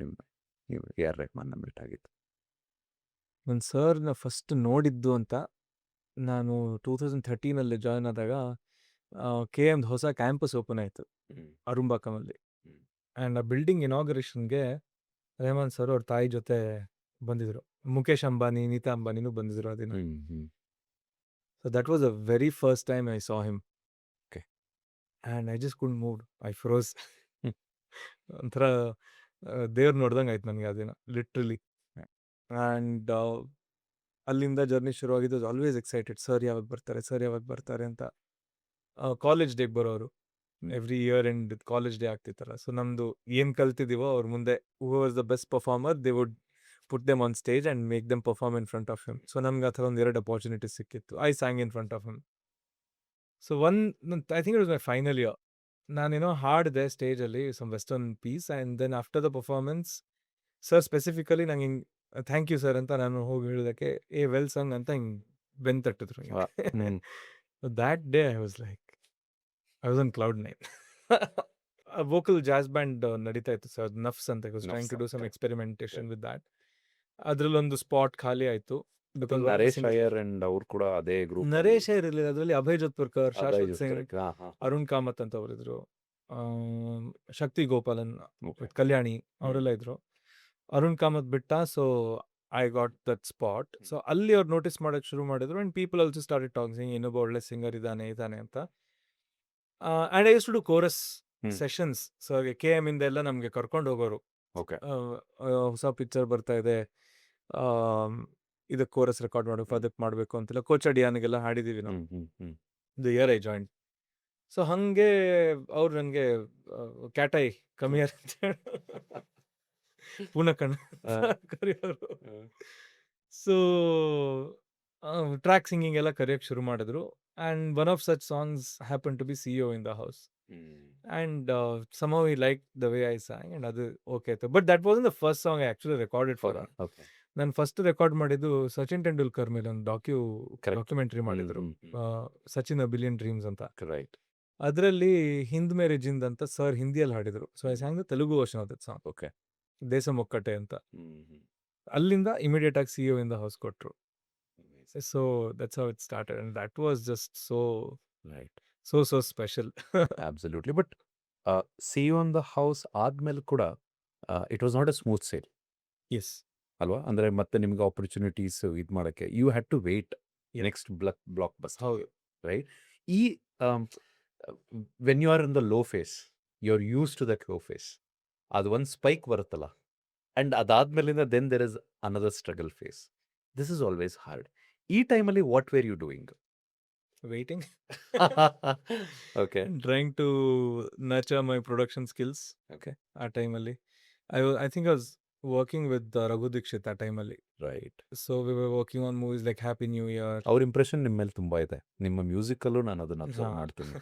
ನೀವು AR ರೆಹಮಾನ್ನ ಮೀಟ್ ಆಗಿದ್ದು? ನನ್ನ ಸರ್‌ನ ಫಸ್ಟ್ ನೋಡಿದ್ದು ಅಂತ ನಾನು 2013 ಜಾಯ್ನ್ ಆದಾಗ KM's ಹೊಸ ಕ್ಯಾಂಪಸ್ ಓಪನ್ ಆಯಿತು ಅರುಂಬಾಕಮಲ್ಲಿ. ಆ್ಯಂಡ್ ಆ ಬಿಲ್ಡಿಂಗ್ ಇನಾಗರೇಷನ್‌ಗೆ ರೆಹಮಾನ್ ಸರ್ ಅವ್ರ ತಾಯಿ ಜೊತೆ ಬಂದಿದ್ರು. ಮುಖೇಶ್ ಅಂಬಾನಿ, ನೀತಾ ಅಂಬಾನಿನೂ ಬಂದಿದ್ರು ಆ ದಿನ. So that was the very first time I saw him. Okay. And I just couldn't move. I froze. Hmm. ಒಂಥರ ದೇವ್ರು ನೋಡ್ದಂಗೆ ಆಯ್ತು ನನಗೆ ಆ ದಿನ ಲಿಟ್ರಲಿ. ಆ್ಯಂಡ್ ಅಲ್ಲಿಂದ ಜರ್ನಿ ಶುರುವಾಗಿದ್ದು ಆಲ್ವೇಸ್ ಎಕ್ಸೈಟೆಡ್. ಸರ್ ಯಾವಾಗ ಬರ್ತಾರೆ ಅಂತ. ಕಾಲೇಜ್ ಡೇಗೆ ಬರೋರು. Every year end college day ಆಗ್ತಿತ್ತಲ್ಲ. ಸೊ ನಮ್ಮದು ಏನು ಕಲ್ತಿದ್ದೀವೋ ಅವ್ರ ಮುಂದೆ who was the best performer they would put them on stage and make them perform in front of him. So ನಮ್ಗೆ ಆ ಥರ ಒಂದು 2 ಅಪಾರ್ಚುನಿಟೀಸ್ ಸಿಕ್ಕಿತ್ತು. I sang in front of him. So I think it was my final year. ನಾನೇನೋ ಹಾಡಿದೆ ಸ್ಟೇಜಲ್ಲಿ some western piece and then after the performance sir specifically ನಂಗೆ ಹಿಂಗೆ ಥ್ಯಾಂಕ್ ಯು ಸರ್ ಅಂತ ನಾನು ಹೋಗಿ ಹೇಳೋದಕ್ಕೆ ವೆಲ್ ಸಂಗ್ ಅಂತ ಹಿಂಗೆ ಬೆನ್ ತಟ್ಟಿದ್ರು. That day I was on cloud 9. Vocal jazz band ನಡೀತಾ ಇತ್ತು ಸರ್, ನಫ್ಸ್ ಅಂತ. I was trying to do some experimentation with that. ಅದ್ರಲ್ಲೊಂದು ಸ್ಪಾಟ್ ಖಾಲಿ ಆಯಿತು. ನರೇಶ್ ಅಯ್ಯರ್ ಅಂಡ್ ಅವ್ರು ಕೂಡ ಅದೇ ಗ್ರೂಪ್. ನರೇಶ್ ಅಯ್ಯರ್ ಇರಲಿಲ್ಲ ಅದರಲ್ಲಿ. ಅಭಯ್ ಜೋಧ್ಪುರ್ಕರ್, ಶಾಶ್ವತ್ ಸಿಂಗ್, ಅರುಣ್ ಕಾಮತ್ ಅಂತ ಅವರಿದ್ರು, ಶಕ್ತಿ ಗೋಪಾಲನ್, ಕಲ್ಯಾಣಿ ಅವರೆಲ್ಲ ಇದ್ರು. ಅರುಣ್ ಕಾಮತ್ ಬಿಟ್ಟ. So I got that spot. So ಅಲ್ಲಿ ಅವ್ರು ನೋಟಿಸ್ ಮಾಡೋಕ್ಕೆ ಶುರು ಮಾಡಿದ್ರು. And people also started talking ಇನ್ನೊಬ್ಬ ಒಳ್ಳೆ ಸಿಂಗರ್ ಇದ್ದಾನೆ ಅಂತ. And I used to do chorus sessions. So KM ಇಂದ ಎಲ್ಲ ನಮಗೆ ಕರ್ಕೊಂಡು ಹೋಗೋರು. ಓಕೆ. ಹೊಸ ಪಿಕ್ಚರ್ ಬರ್ತಾ ಇದೆ, ಇದಕ್ಕೆ ಕೋರಸ್ ರೆಕಾರ್ಡ್ ಮಾಡಬೇಕು, ಅದಕ್ಕೆ ಮಾಡಬೇಕು ಅಂತೆಲ್ಲ ಕೋಚಡಿಯಾನಿಗೆಲ್ಲ ಹಾಡಿದ್ದೀವಿ ನಾವು the year I joint. So ಹಾಗೆ ಅವ್ರು ನನಗೆ ಕ್ಯಾಟೈ ಕಮ್ಮಿಯರ್ ಅಂತ ಪೂನ ಕಣ್ಣು ಕರೆಯೋರು. ಸೊ ಟ್ರ್ಯಾಕ್ ಸಿಂಗಿಂಗ್ ಎಲ್ಲ ಕರೆಯೋಕ್ಕೆ ಶುರು ಮಾಡಿದ್ರು. And one of such songs happen to be CEO in the house. And somehow he liked the way I sang and ಅದು ಓಕೆ ಆಯ್ತು. But that wasn't the first song I actually recorded for. ನಾನು first record ಮಾಡಿದ್ದು ಸಚಿನ್ ತೆಂಡೂಲ್ಕರ್ ಮೇಲೆ ಒಂದು documentary ಮಾಡಿದ್ರು, Sachin a billion dreams ಅಂತ. Right. ಅದರಲ್ಲಿ ಹಿಂದ್ ಮೇರೆ ಜಿಂದ್ ಅಂತ ಸರ್ ಹಿಂದಿಯಲ್ಲಿ ಹಾಡಿದ್ರು. So I sang the Telugu version of that song. Okay. ದೇಶ ಮೊಕ್ಕಟೆ ಅಂತ. ಅಲ್ಲಿಂದ ಇಮಿಡಿಯೇಟ್ ಆಗಿ CEO ಇನ್ ದ ಹೌಸ್ ಕೊಟ್ಟರು. So that's how it started and that was just so right. So special. Absolutely. But CEO in the house ಆದ್ಮೇಲೆ ಕೂಡ it was not a smooth sail ಎಸ್ ಅಲ್ವಾ? ಅಂದ್ರೆ ಮತ್ತೆ ನಿಮ್ಗೆ ಆಪರ್ಚುನಿಟೀಸ್ ಇದು ಮಾಡೋಕ್ಕೆ you had to wait next blockbuster. ಹೌದು. ರೈಟ್. ಈ when you are in the low phase you are used to that low phase. ಅದು ಒಂದು ಸ್ಪೈಕ್ ಬರುತ್ತಲ್ಲ, ಆ್ಯಂಡ್ ಅದಾದ್ಮೇಲಿಂದ then there is another struggle phase. This is always hard. ಈ ಟೈಮಲ್ಲಿ what were you doing? Waiting. Okay. Trying to nurture my production skills. Okay. ಆ ಟೈಮಲ್ಲಿ I think I was working with Raghu Dixit ಆ ಟೈಮಲ್ಲಿ. Right. So we were working on movies like happy new year. ಅವ್ರ impression ನಿಮ್ಮ ಮೇಲೆ ತುಂಬ ಇದೆ. ನಿಮ್ಮ ಮ್ಯೂಸಿಕಲ್ಲೂ ನಾನು ಅದನ್ನು ಅಬ್ಸರ್ವ್ ಮಾಡ್ತೀನಿ.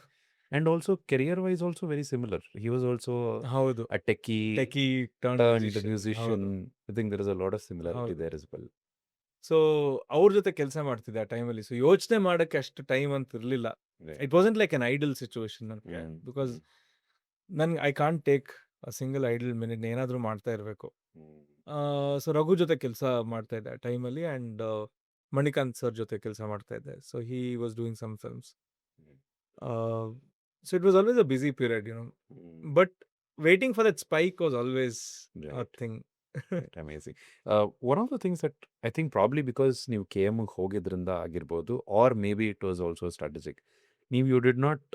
And also career wise also very similar. He was also ಹೌದು a techie turned into musician. I think there is a lot of similarity ಹೌದು. there as well. ಸೊ ಅವ್ರ ಜೊತೆ ಕೆಲಸ ಮಾಡ್ತಿದ್ದೆ ಆ ಟೈಮಲ್ಲಿ. ಸೊ ಯೋಚನೆ ಮಾಡೋಕ್ಕೆ ಅಷ್ಟು ಟೈಮ್ ಅಂತ ಇರಲಿಲ್ಲ. It wasn't like an idle situation ನನಗೆ, ಬಿಕಾಸ್ ನನ್ಗೆ I can't take a single idle minute, ಏನಾದರೂ ಮಾಡ್ತಾ ಇರಬೇಕು. ಸೊ ರಘು ಜೊತೆ ಕೆಲಸ ಮಾಡ್ತಾ ಇದ್ದೆ ಆ ಟೈಮಲ್ಲಿ. ಆ್ಯಂಡ್ ಮಣಿಕಾಂತ್ ಸರ್ ಜೊತೆ ಕೆಲಸ ಮಾಡ್ತಾ ಇದ್ದೆ. So he was doing some films. So it was always a busy period, but waiting for that spike was always a Right. thing. Right, amazing. One of the things that I think probably because ನೀವು KM ಹೋಗಿದ್ರಿಂದ ಆಗಿರ್ಬೋದು, or maybe it was also strategic, you did not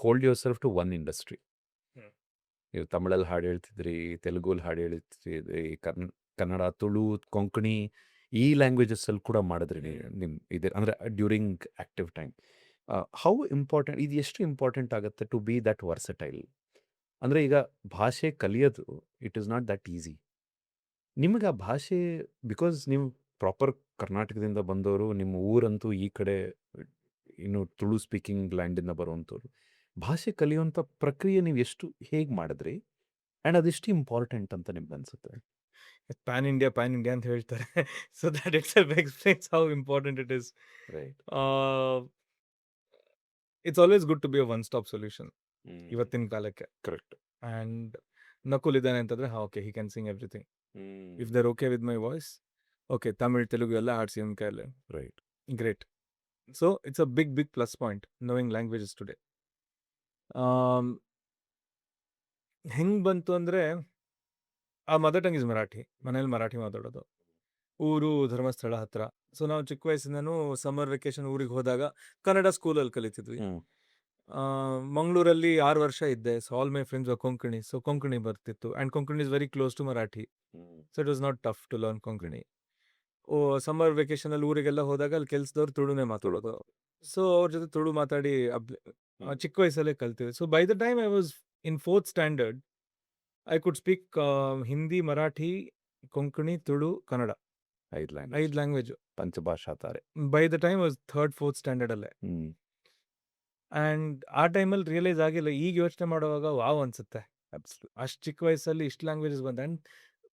hold yourself to one industry. ನೀವು ತಮಿಳಲ್ಲಿ ಹಾಡು ಹೇಳ್ತಿದ್ರಿ, ತೆಲುಗಲ್ಲಿ ಹಾಡು ಹೇಳ್ತಿದ್ರಿ, ಕನ್ನಡ, ತುಳು, ಕೊಂಕಣಿ ಈ ಲ್ಯಾಂಗ್ವೇಜಸ್ಸಲ್ಲಿ ಕೂಡ ಮಾಡಿದ್ರಿ ನಿಮ್ಮ ಇದೆ ಅಂದರೆ during active time. How important ಇದು, ಎಷ್ಟು ಇಂಪಾರ್ಟೆಂಟ್ ಆಗುತ್ತೆ ಟು ಬಿ ದಟ್ ವರ್ಸಟೈಲ್? ಅಂದರೆ ಈಗ ಭಾಷೆ ಕಲಿಯೋದು it is not that easy. ನಿಮಗೆ ಆ ಭಾಷೆ, ಬಿಕಾಸ್ ನೀವು ಪ್ರಾಪರ್ ಕರ್ನಾಟಕದಿಂದ ಬಂದವರು, ನಿಮ್ಮ ಊರಂತೂ ಈ ಕಡೆ ಇನ್ನು ತುಳು ಸ್ಪೀಕಿಂಗ್ ಲ್ಯಾಂಡಿಂದ ಬರುವಂಥವ್ರು, ಭಾಷೆ ಕಲಿಯುವಂಥ ಪ್ರಕ್ರಿಯೆ ನೀವು ಹೇಗೆ ಮಾಡಿದ್ರಿ? ಆ್ಯಂಡ್ ಅದೆಷ್ಟು ಇಂಪಾರ್ಟೆಂಟ್ ಅಂತ ನಿಮ್ಗೆ ಅನಿಸುತ್ತೆ? ಪ್ಯಾನ್ ಇಂಡಿಯಾ ಅಂತ ಹೇಳ್ತಾರೆ. So that itself explains how important it is. Right. Ah, it's always good to be a one stop solution ಇವತ್ತಿನ ಕಾಲಕ್ಕೆ. ಕರೆಕ್ಟ್. ಆ್ಯಂಡ್ ನಕುಲ್ ಇದ್ದಾನೆ ಅಂತಂದ್ರೆ okay he can sing everything. If they are okay with my voice, okay Tamil, Telugu ಎಲ್ಲ ಹಾಡ್ಸಿ ಇವ್ನ ಕೈಯಲ್ಲಿ. Right. Great. So it's a big plus point knowing languages today. ಹೆಂಗೆ ಬಂತು ಅಂದರೆ ಆ ಮದರ್ ಟಂಗ್ ಇಸ್ ಮರಾಠಿ. ಮನೇಲಿ ಮರಾಠಿ ಮಾತಾಡೋದು. ಊರು ಧರ್ಮಸ್ಥಳ ಹತ್ರ. ಸೊ ನಾವು ಚಿಕ್ಕ ವಯಸ್ಸಿಂದನೂ ಸಮ್ಮರ್ ವೆಕೇಶನ್ ಊರಿಗೆ ಹೋದಾಗ ಕನ್ನಡ ಸ್ಕೂಲಲ್ಲಿ ಕಲಿತಿದ್ವಿ. ಮಂಗಳೂರಲ್ಲಿ 6 ವರ್ಷ ಇದ್ದೆ. So all my friends are Konkani. So Konkani ಬರ್ತಿತ್ತು. And Konkani is very close to Marathi. So it was not tough to learn Konkani. Summer ವೆಕೇಶನಲ್ಲಿ ಊರಿಗೆಲ್ಲ ಹೋದಾಗ ಅಲ್ಲಿ ಕೆಲಸದವ್ರು ತುಳುನೇ ಮಾತಾಡೋದು. ಸೊ ಅವ್ರ ಜೊತೆ ತುಳು ಮಾತಾಡಿ ಚಿಕ್ಕ ವಯಸ್ಸಲ್ಲೇ ಕಲ್ತಿದ್ದೆ. So by the time I was in 4th standard I could speak Hindi, Marathi, Konkani, Tulu, Kannada 5 language. 5 language. ಪಂಚಭಾಷಾ ತಾರೆ. By the time was 3rd 4th ಸ್ಟ್ಯಾಂಡರ್ಡಲ್ಲೇ. ಆ್ಯಂಡ್ ಆ ಟೈಮಲ್ಲಿ ರಿಯಲೈಸ್ ಆಗಿಲ್ಲ. ಈಗ ಯೋಚನೆ ಮಾಡುವಾಗ ವಾವ್ ಅನ್ಸುತ್ತೆ. ಅಷ್ಟು ಚಿಕ್ಕ ವಯಸ್ಸಲ್ಲಿ ಇಷ್ಟು ಲ್ಯಾಂಗ್ವೇಜಸ್ ಬಂದ. And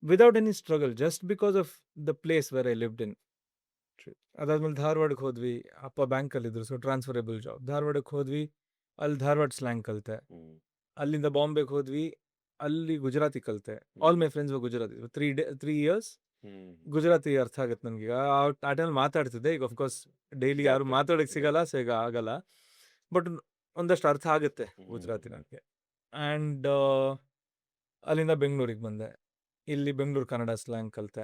without any struggle, just because of the place where I lived in. ಅದಾದ್ಮೇಲೆ ಧಾರವಾಡಕ್ಕೆ ಹೋದ್ವಿ. ಅಪ್ಪ ಬ್ಯಾಂಕಲ್ಲಿದ್ದರು, ಸೊ ಟ್ರಾನ್ಸ್ಫರೇಬಲ್ ಜಾಬ್. ಧಾರವಾಡಕ್ಕೆ ಹೋದ್ವಿ, ಅಲ್ಲಿ ಧಾರವಾಡ ಸ್ಲ್ಯಾಂಗ್ ಕಲಿತೆ. ಅಲ್ಲಿಂದ ಬಾಂಬೆಗೆ ಹೋದ್ವಿ, ಅಲ್ಲಿ ಗುಜರಾತಿ ಕಲಿತೆ. All my friends Gujarati. 3 years Gujarati ಅರ್ಥ ಆಗುತ್ತೆ ನನಗೆ. ಆ ಟೈಮಲ್ಲಿ ಮಾತಾಡ್ತಿದ್ದೆ. ಈಗ ಅಫ್ಕೋರ್ಸ್ ಡೈಲಿ ಯಾರು ಮಾತಾಡೋಕ್ಕೆ ಸಿಗಲ್ಲ, ಸೊ ಈಗ ಆಗಲ್ಲ. ಬಟ್ ಒಂದಷ್ಟು ಅರ್ಥ ಆಗುತ್ತೆ ಗುಜರಾತಿ ನನಗೆ. ಆ್ಯಂಡ್ ಅಲ್ಲಿಂದ ಬೆಂಗಳೂರಿಗೆ ಬಂದೆ. ಇಲ್ಲಿ ಬೆಂಗಳೂರು ಕನ್ನಡ ಸ್ಲ್ಯಾಂಗ್ ಕಲಿತೆ.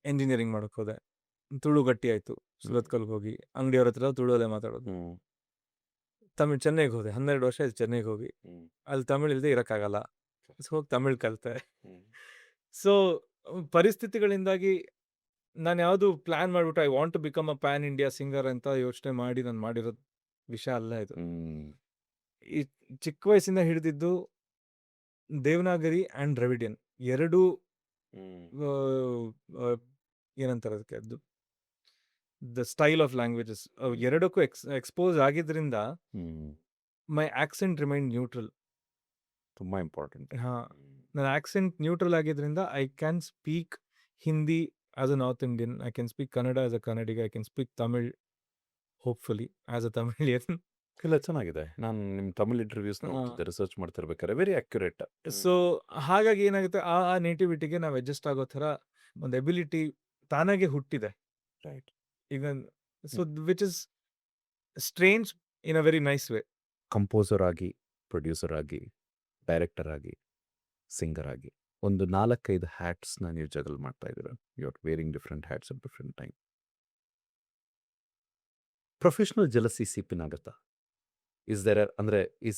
ಎಂಜಿನಿಯರಿಂಗ್ ಮಾಡೋಕ್ಕೆ ಹೋದೆ. ತುಳು ಗಟ್ಟಿ ಆಯಿತು. ಸುರತ್ಕಲ್ಗೆ ಹೋಗಿ ಅಂಗಡಿಯವ್ರ ಹತ್ರ ತುಳುವಲ್ಲೇ ಮಾತಾಡೋದು. ತಮಿಳ್ ಚೆನ್ನೈಗೆ ಹೋದೆ. 12 ವರ್ಷ ಆಯ್ತು ಚೆನ್ನೈಗೆ ಹೋಗಿ. ಅಲ್ಲಿ ತಮಿಳ್ ಇಲ್ಲದೆ ಇರೋಕ್ಕಾಗಲ್ಲ. ಸೊ ಹೋಗಿ ತಮಿಳ್ ಕಲಿತೆ. ಸೊ ಪರಿಸ್ಥಿತಿಗಳಿಂದಾಗಿ ನಾನು ಯಾವುದು ಪ್ಲ್ಯಾನ್ ಮಾಡಿಬಿಟ್ಟು I want to become a pan India singer ಅಂತ ಯೋಚನೆ ಮಾಡಿ ನಾನು ಮಾಡಿರೋದು ವಿಷಯ ಅಲ್ಲ ಇದು. ಈ ಚಿಕ್ಕ ವಯಸ್ಸಿಂದ ಹಿಡಿದಿದ್ದು ದೇವನಾಗರಿ ಆ್ಯಂಡ್ ದ್ರಾವಿಡಿಯನ್ ಎರಡೂ ಏನಂತಾರೆ ಅದಕ್ಕೆ, ಅದು ದ ಸ್ಟೈಲ್ ಆಫ್ ಲ್ಯಾಂಗ್ವೇಜಸ್ ಎರಡಕ್ಕೂ ಎಕ್ಸ್ಪೋಸ್ ಆಗಿದ್ರಿಂದ ಮೈ ಆಕ್ಸೆಂಟ್ ರಿಮೈನ್ ನ್ಯೂಟ್ರಲ್. ತುಂಬಾ ಇಂಪಾರ್ಟೆಂಟ್. ಹಾಂ, ನನ್ನ ಆಕ್ಸೆಂಟ್ ನ್ಯೂಟ್ರಲ್ ಆಗಿದ್ರಿಂದ I can speak Hindi as a north Indian, I can speak Kannada as a Kannadiga, I can speak Tamil hopefully as a Tamilian. ಇಲ್ಲ, ಚೆನ್ನಾಗಿದೆ. ನಾನು ನಿಮ್ಮ ತಮಿಳ್ ಇಂಟರ್ವ್ಯೂಸ್ ನೋಡ್ತಿದ್ದೆ ರಿಸರ್ಚ್ ಮಾಡ್ತಿರ್ಬೇಕಾದ್ರೆ. Very accurate. ಸೊ ಹಾಗಾಗಿ ಏನಾಗುತ್ತೆ, ಆ ನೇಟಿವಿಟಿಗೆ ನಾವು ಅಡ್ಜಸ್ಟ್ ಆಗೋ ಥರ ಒಂದು ಎಬಿಲಿಟಿ ತಾನಾಗೆ ಹುಟ್ಟಿದೆ. ರೈಟ್. ಈಗ so which is strange in a very nice way. Composer ಆಗಿ, ಪ್ರೊಡ್ಯೂಸರ್ ಆಗಿ, ಡೈರೆಕ್ಟರ್ ಆಗಿ, ಸಿಂಗರ್ ಆಗಿ ಒಂದು 4-5 ಹ್ಯಾಟ್ಸ್ನ ನೀವು ಜಗಲ್ ಮಾಡ್ತಾ ಇದ್ದೀರಾ. You are wearing different hats at different time. Professional jealousy ಸಿಪ್ಪಿನಾಗತ್ತಾ? ಇಸ್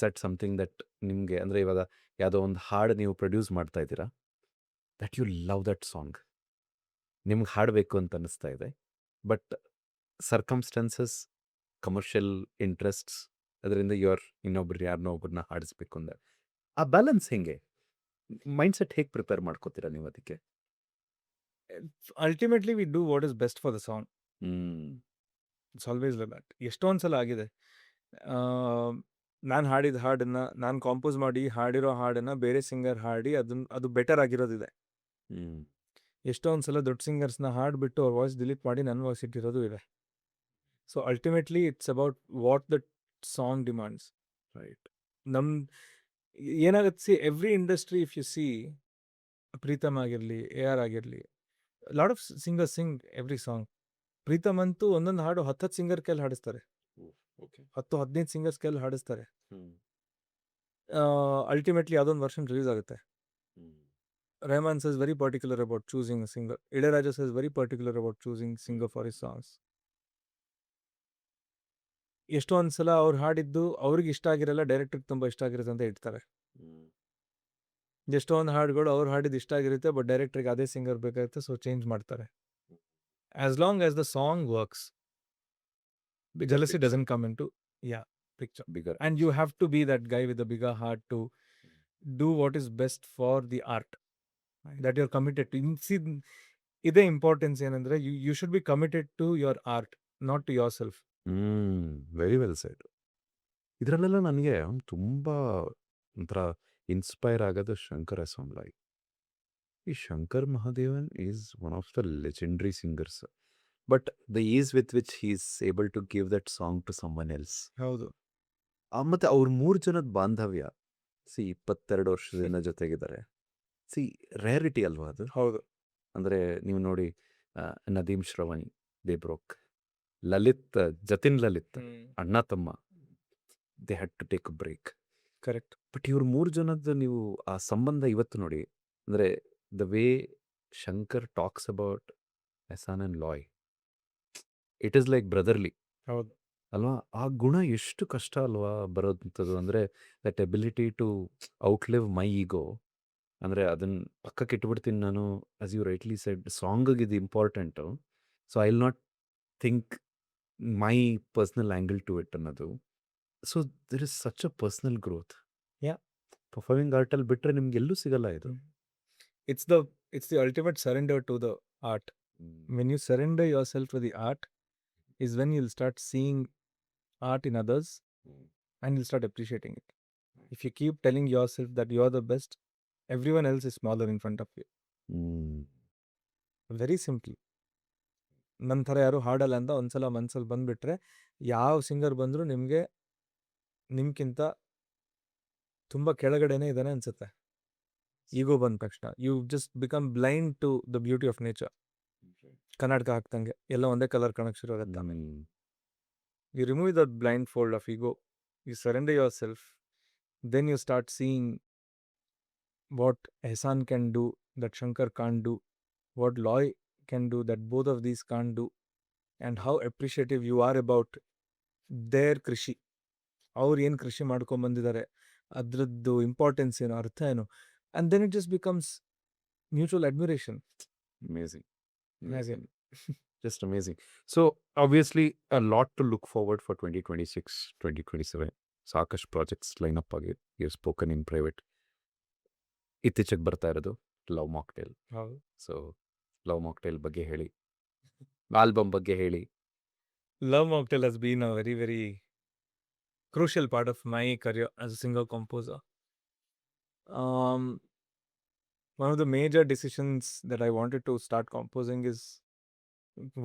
ದಟ್ ಸಮಥಿಂಗ್ ದಟ್ ನಿಮಗೆ, ಅಂದರೆ ಇವಾಗ ಯಾವುದೋ ಒಂದು ಹಾಡು ನೀವು ಪ್ರೊಡ್ಯೂಸ್ ಮಾಡ್ತಾ ಇದ್ದೀರಾ, that you love that song, ನಿಮ್ಗೆ ಹಾಡಬೇಕು ಅಂತ ಅನ್ನಿಸ್ತಾ ಇದೆ, ಬಟ್ ಸರ್ಕಮ್ಸ್ಟೆನ್ಸಸ್, ಕಮರ್ಷಿಯಲ್ ಇಂಟ್ರೆಸ್ಟ್ಸ್, ಅದರಿಂದ ಇನ್ನೊಬ್ರು ಯಾರನ್ನೋ ಒಬ್ಬರನ್ನ ಹಾಡಿಸ್ಬೇಕು ಅಂದರೆ ಆ ಬ್ಯಾಲೆನ್ಸ್ ಹೆಂಗೆ? ಮೈಂಡ್ಸೆಟ್ ಹೇಗೆ ಪ್ರಿಪೇರ್ ಮಾಡ್ಕೋತೀರಾ ನೀವು ಅದಕ್ಕೆ? Ultimately we do what is best for the song. It's always like that. ಎಷ್ಟೊಂದು ಸಲ ಆಗಿದೆ, ನಾನು ಹಾಡಿದ ಹಾಡನ್ನು, ನಾನು ಕಾಂಪೋಸ್ ಮಾಡಿ ಹಾಡಿರೋ ಹಾಡನ್ನು ಬೇರೆ ಸಿಂಗರ್ ಹಾಡಿ ಅದು ಬೆಟರ್ ಆಗಿರೋದಿದೆ. ಎಷ್ಟೊಂದು ಸಲ ದೊಡ್ಡ ಸಿಂಗರ್ಸ್ನ ಹಾಡಿಬಿಟ್ಟು ಅವ್ರ ವಾಯ್ಸ್ ಡಿಲೀಟ್ ಮಾಡಿ ನನ್ನ ವಾಯ್ಸ್ ಇಟ್ಟಿರೋದು ಇದೆ. So ultimately it's about what the song demands. Right. ಏನಾಗುತ್ತೆ, see every industry if you see, Pritam ಆಗಿರಲಿ, AR ಆಗಿರಲಿ, lot of singers sing every song. Pritam ಅಂತೂ ಒಂದೊಂದು ಹಾಡು 10 ಸಿಂಗರ್ ಕೈಲಿ ಹಾಡಿಸ್ತಾರೆ, 10-15 ಸಿಂಗರ್ಸ್ ಕೈಲಿ ಹಾಡಿಸ್ತಾರೆ. ಅಲ್ಟಿಮೇಟ್ಲಿ ಅದೊಂದು ವರ್ಷನ್ ರಿಲೀಸ್ ಆಗುತ್ತೆ. Rahman says very particular about choosing a singer. Ilayaraja says very particular about choosing singer for his songs. ಎಷ್ಟೊಂದು ಸಲ ಅವ್ರು ಹಾಡಿದ್ದು ಅವ್ರಿಗೆ ಇಷ್ಟ ಆಗಿರಲ್ಲ, ಡೈರೆಕ್ಟ್ರಿಗೆ ತುಂಬ ಇಷ್ಟ ಆಗಿರುತ್ತೆ ಅಂತ ಇಡ್ತಾರೆ. ಎಷ್ಟೊಂದು ಹಾಡುಗಳು ಅವ್ರು ಹಾಡಿದ್ದು ಇಷ್ಟ ಆಗಿರುತ್ತೆ, ಬಟ್ ಡೈರೆಕ್ಟ್ರಿಗೆ ಅದೇ ಸಿಂಗರ್ ಬೇಕಾಗುತ್ತೆ, ಸೊ ಚೇಂಜ್ ಮಾಡ್ತಾರೆ. As long as the song works, jealousy doesn't come into picture. Bigger. And you have to be that guy with a bigger heart to do what is best for the art that you're committed to. See, ಇದೇ importance ಏನಂದ್ರೆ, you should be committed to your art, not to yourself. Very well said. ಇದರಲ್ಲೆಲ್ಲ ನನಗೆ ತುಂಬ ಒಂಥರ inspire ಆಗೋದು ಶಂಕರ್ ಎಸ್. ಈ Shankar Mahadevan is one of the legendary singers. But the ease with which he is able to give that song to someone else. ಹೌದು. ಮತ್ತೆ ಅವ್ರ 3 ಜನದ ಬಾಂಧವ್ಯ, 22 ವರ್ಷದಿಂದ ಜೊತೆಗಿದ್ದಾರೆ. ರೇರಿಟಿ ಅಲ್ವಾ ಅದು? ಹೌದು. ಅಂದರೆ ನೀವು ನೋಡಿ, ನದೀಮ್ ಶ್ರವಣಿ, ದೇ ಬ್ರೋಕ್. ಲಲಿತ್, ಜತಿನ್ ಲಲಿತ್, ಅಣ್ಣ ತಮ್ಮ, they had to take a break. Correct. But ಇವ್ರು 3 ಜನದ ನೀವು ಆ ಸಂಬಂಧ ಇವತ್ತು ನೋಡಿ, ಅಂದರೆ the way Shankar talks about Ehsaan and Loy, it is like brotherly ಹೌದು. ಅಲ್ವಾ? ಆ ಗುಣ ಎಷ್ಟು ಕಷ್ಟ ಅಲ್ವಾ ಬರೋದಂಥದ್ದು. ಅಂದರೆ that ability to outlive my ego. ಅಂದರೆ ಅದನ್ನು ಪಕ್ಕಕ್ಕೆ ಇಟ್ಬಿಡ್ತೀನಿ ನಾನು, ಆಸ್ ಯು ರೈಟ್ಲಿ ಸೆಡ್, ಸಾಂಗಿಗೆ ಇದು important, so I will not think my personal angle to it ಅನ್ನೋದು. So there is such a personal growth. Yeah. Performing ಆರ್ಟಲ್ಲಿ ಬಿಟ್ಟರೆ ನಿಮ್ಗೆ ಎಲ್ಲೂ ಸಿಗಲ್ಲ ಇದು. It's the ultimate surrender to the art. When you surrender yourself to the art is when you'll start seeing art in others and you'll start appreciating it. If you keep telling yourself that you're the best, everyone else is smaller in front of you. Very simply. ನನ್ನ ಥರ ಯಾರು ಹಾಡಲ್ಲ ಅಂತ ಒಂದ್ಸಲ ಮನ್ಸಲ್ಲಿ ಬಂದುಬಿಟ್ರೆ ಯಾವ singer ಬಂದರೂ ನಿಮ್ಗಿಂತ ತುಂಬ ಕೆಳಗಡೆನೇ ಇದ್ದಾನೆ ಅನ್ಸುತ್ತೆ. ಈಗೋ ಬಂದ ತಕ್ಷಣ you just become blind to the beauty of nature. ಕನ್ನಡಕ ಹಾಕ್ದಂಗೆ ಎಲ್ಲ ಒಂದೇ ಕಲರ್ ಕಾಣಕ್ಕೆ ಶುರು ಆಗುತ್ತೆ. You remove that blindfold of ego, you surrender yourself, then you start seeing what Ehsan can do that Shankar can't do, what Loy can do that both of these can't do, and how appreciative you are about their ಕೃಷಿ. ಅವ್ರು ಏನು ಕೃಷಿ ಮಾಡ್ಕೊಂಬಂದಿದ್ದಾರೆ, ಅದರದ್ದು importance ಏನು, ಅರ್ಥ ಏನು, and then it just becomes mutual admiration. Amazing. Amazing. Just amazing. So obviously a lot to look forward for 2026, 2027. ಸಾಕಷ್ಟು projects line up ಆಗಿ, ಯು ಸ್ಪೋಕನ್ ಇನ್ ಪ್ರೈವೇಟ್. ಇತ್ತೀಚೆಗೆ ಬರ್ತಾ ಇರೋದು ಲವ್ ಮಾಕ್ಟೇಲ್. ಹೌದು. ಸೊ ಲವ್ ಮಾಕ್ಟೇಲ್ ಬಗ್ಗೆ ಹೇಳಿ, album ಬಗ್ಗೆ ಹೇಳಿ. Love Mocktail has been a very, very crucial part of my career as a singer composer. One of the major decisions that I wanted to start composing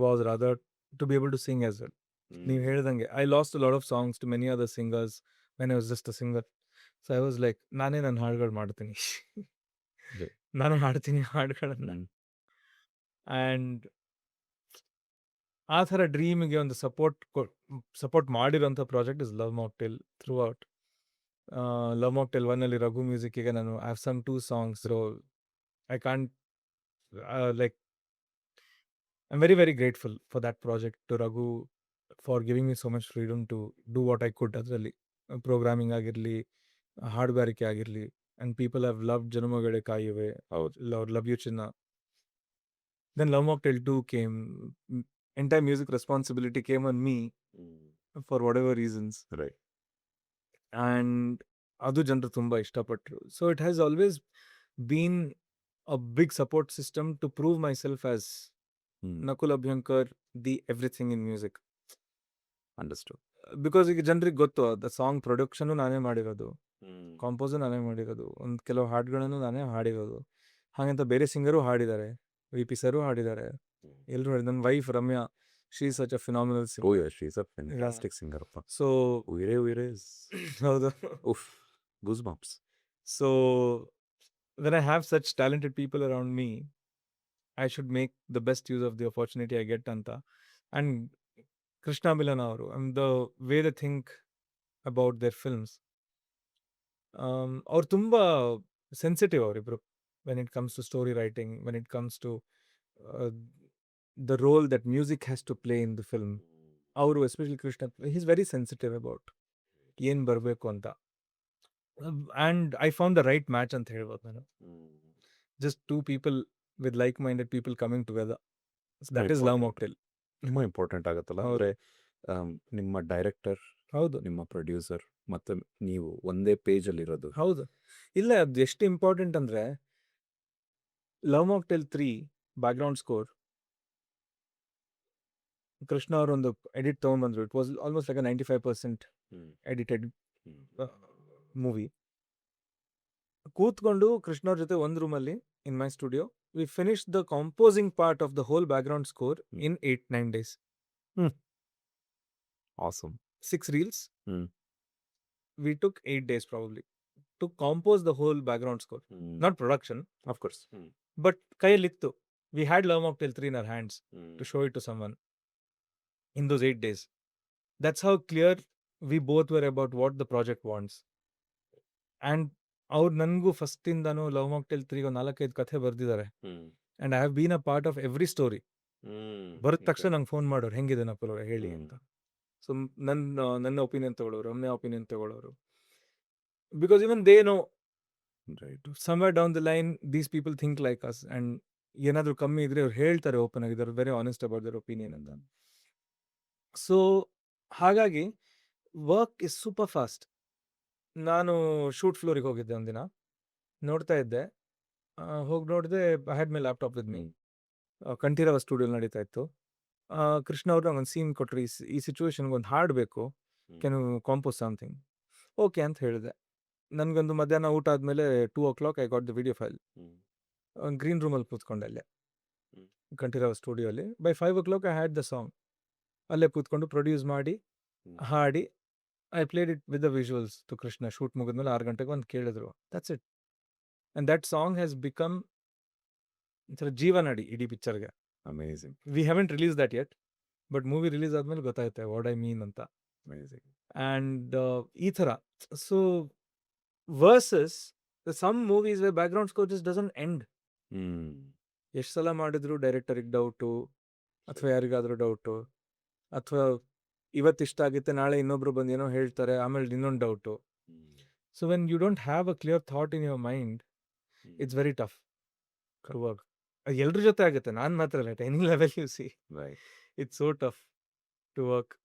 was rather to be able to sing as well. ನೀವು ಹೇಳ್ದಂಗೆ I lost a lot of songs to many other singers when I was just a singer. So I was like, ನಾನೇ ನನ್ನ ಹಾಡುಗಳು ಮಾಡ್ತೀನಿ. ನಾನು ಹಾಡ್ತೀನಿ ಹಾಡುಗಳನ್ನ. And ಆ ಥರ ಡ್ರೀಮಿಗೆ ಒಂದು ಸಪೋರ್ಟ್ ಮಾಡಿರೋಂಥ project is love mocktail throughout. Love mocktail 1 Raghu ಮ್ಯೂಸಿಕ್ಕಿಗೆ ನಾನು I have some 2 songs. So I can't like I am very very grateful for that project to Raghu for giving me so much freedom to do what I could. ಅದರಲ್ಲಿ programming ಆಗಿರಲಿ, ಹಾಡುಗಾರಿಕೆ ಆಗಿರಲಿ, and people have love ಜನುಮಗಳೇ ಕಾಯುವೆ, love you ಚಿನ್ನ. Then Love Mocktail 2 came. Entire music responsibility came on me for whatever reasons. Right. And adu janru tumba ishtapatru. So it has always been a big support system to prove myself as Nakul Abhyankar, the everything in music. Understood. Because ಈಗ ಜನರಿಗೆ ಗೊತ್ತು, the song production ನಾನೇ ಮಾಡಿರೋದು, ಕಾಂಪೋಸು ನಾನೇ ಮಾಡಿರೋದು, ಒಂದು ಕೆಲವು ಹಾಡುಗಳನ್ನು ನಾನೇ ಹಾಡಿರೋದು. ಹಾಗಂತ ಬೇರೆ ಸಿಂಗರು ಹಾಡಿದ್ದಾರೆ, ವಿ.ಪಿ. ಸರು ಹಾಡಿದ್ದಾರೆ, ಎಲ್ಲರೂ ಹಾಡಿದ್ದಾರೆ. ನನ್ನ wife Ramya, she is such a phenomenal singer. Oh yeah, she's a fantastic singer. So Uire is ಹೌದು. oof, goosebumps. So when I have such talented people around me, I should make the best use of the opportunity I get ಅಂತ. And Krishna Milan ಅವರು, the way they think about their films, ಅವ್ರು ತುಂಬ sensitive ಅವರಿಬ್ರು. when it comes to story writing, when it comes to the role that music has to play in the film. ಅವರು especially Krishna, he is very sensitive about ಏನು ಬರಬೇಕು ಅಂತ. And I found the right match ಅಂತ ಹೇಳ್ಬೋದು ನಾನು. Just 2 people with like-minded people coming together. So that is Love Mocktail. ತುಂಬ important ಆಗುತ್ತಲ್ಲ. ಅಂದರೆ ನಿಮ್ಮ ಡೈರೆಕ್ಟರ್, ಹೌದು, ನಿಮ್ಮ ಪ್ರೊಡ್ಯೂಸರ್ ಮತ್ತು ನೀವು ಒಂದೇ ಪೇಜಲ್ಲಿ ಇರೋದು. ಹೌದು. ಇಲ್ಲ, ಅದು ಎಷ್ಟು ಇಂಪಾರ್ಟೆಂಟ್ ಅಂದರೆ, love mocktail 3 background score Krishna ಅವರು ಒಂದು ಎಡಿಟ್ ತೊಗೊಂಡ್ಬಂದ್ರು. It was almost like 95% edited movie. ಕೂತ್ಕೊಂಡು ಕೃಷ್ಣ ಅವ್ರ ಜೊತೆ ಒಂದು ರೂಮಲ್ಲಿ in my studio. We finished the composing part of the whole background score Hmm. in 8-9 days. Awesome. 6 reels. Hmm. We took 8 days probably to compose the whole background score. Not production, Of course. but kayalittu. We had Love Mocktail 3 in our hands to show it to someone in those 8 days. That's how clear we both were about what the project wants. And ಅವ್ರು ನನಗೂ ಫಸ್ಟಿಂದನೂ love mocktail 3 ಒಂದು 4-5 ಕಥೆ ಬರೆದಿದ್ದಾರೆ. And I have been a part of every story. ಬರೆದ ತಕ್ಷಣ ನಂಗೆ phone ಮಾಡೋರು, ಹೆಂಗಿದೆ ನಪುರ ಹೇಳಿ ಅಂತ. ಸೊ ನನ್ನ ಒಪಿನಿಯನ್ ತಗೊಳ್ಳೋರು, ರಮ್ಯಾ ಒಪಿನಿಯನ್ ತಗೊಳ್ಳೋರು. Because even they know somewhere down the line these people think like us, and ಏನಾದರೂ ಕಮ್ಮಿ ಇದ್ರೆ ಅವ್ರು ಹೇಳ್ತಾರೆ ಓಪನ್ ಆಗಿ, they're very honest about their opinion ಅಂತ. ಸೊ ಹಾಗಾಗಿ ವರ್ಕ್ ಇಸ್ ಸೂಪರ್ ಫಾಸ್ಟ್. ನಾನು ಶೂಟ್ ಫ್ಲೋರಿಗೆ ಹೋಗಿದ್ದೆ ಒಂದಿನ, ನೋಡ್ತಾ ಇದ್ದೆ. ಹೋಗಿ ನೋಡಿದೆ, I had my laptop with me. Kanteerava ಸ್ಟುಡಿಯೋಲಿ ನಡೀತಾ ಇತ್ತು. ಕೃಷ್ಣ ಅವ್ರು ನಂಗೊಂದು ಸೀನ್ ಕೊಟ್ಟರು, ಈ ಸಿಚುವೇಶನ್ಗೆ ಒಂದು ಹಾಡು ಬೇಕು, can you compose something. Okay ಅಂತ ಹೇಳಿದೆ. ನನಗೊಂದು ಮಧ್ಯಾಹ್ನ ಊಟ ಆದಮೇಲೆ 2 o'clock I got the video file. ಒಂದು ಗ್ರೀನ್ ರೂಮಲ್ಲಿ ಕೂತ್ಕೊಂಡೆ ಅಲ್ಲೇ ಕಂಠೀರವ ಸ್ಟುಡಿಯೋಲಿ. By 5 o'clock I had the song. ಅಲ್ಲೇ ಕೂತ್ಕೊಂಡು ಪ್ರೊಡ್ಯೂಸ್ ಮಾಡಿ ಹಾಡಿ I played it with the visuals to Krishna. Shoot ಮುಗಿದ್ಮೇಲೆ 6 ಗಂಟೆಗೆ ಒಂದು ಕೇಳಿದ್ರು, that's it. And that song has become ಒಂಥರ ಜೀವನಾಡಿ ಇಡೀ ಪಿಕ್ಚರ್ಗೆ. Amazing. We haven't release that yet, but movie release ಆದಮೇಲೆ ಗೊತ್ತಾಗುತ್ತೆ ವಾಟ್ ಐ ಮೀನ್ ಅಂತ. ಅಮೇಝಿಂಗ್. ಆ್ಯಂಡ್ ಈ ಥರ. So versus some movies way background score just doesn't end. ಎಷ್ಟು ಸಲ ಮಾಡಿದ್ರು ಡೈರೆಕ್ಟರಿಗೆ ಡೌಟು, ಅಥವಾ ಯಾರಿಗಾದರೂ ಡೌಟು, ಅಥವಾ ಇವತ್ತಿಷ್ಟ ಆಗುತ್ತೆ, ನಾಳೆ ಇನ್ನೊಬ್ರು ಬಂದು ಏನೋ ಹೇಳ್ತಾರೆ, ಆಮೇಲೆ ಇನ್ನೊಂದು doubt. So when you don't have a clear thought in your mind, it's very tough to work. ಅದು ಎಲ್ರ ಜೊತೆ ಆಗುತ್ತೆ, ನಾನು ಮಾತ್ರ ಅಲ್ಲ, at any level you see it's so tough to work.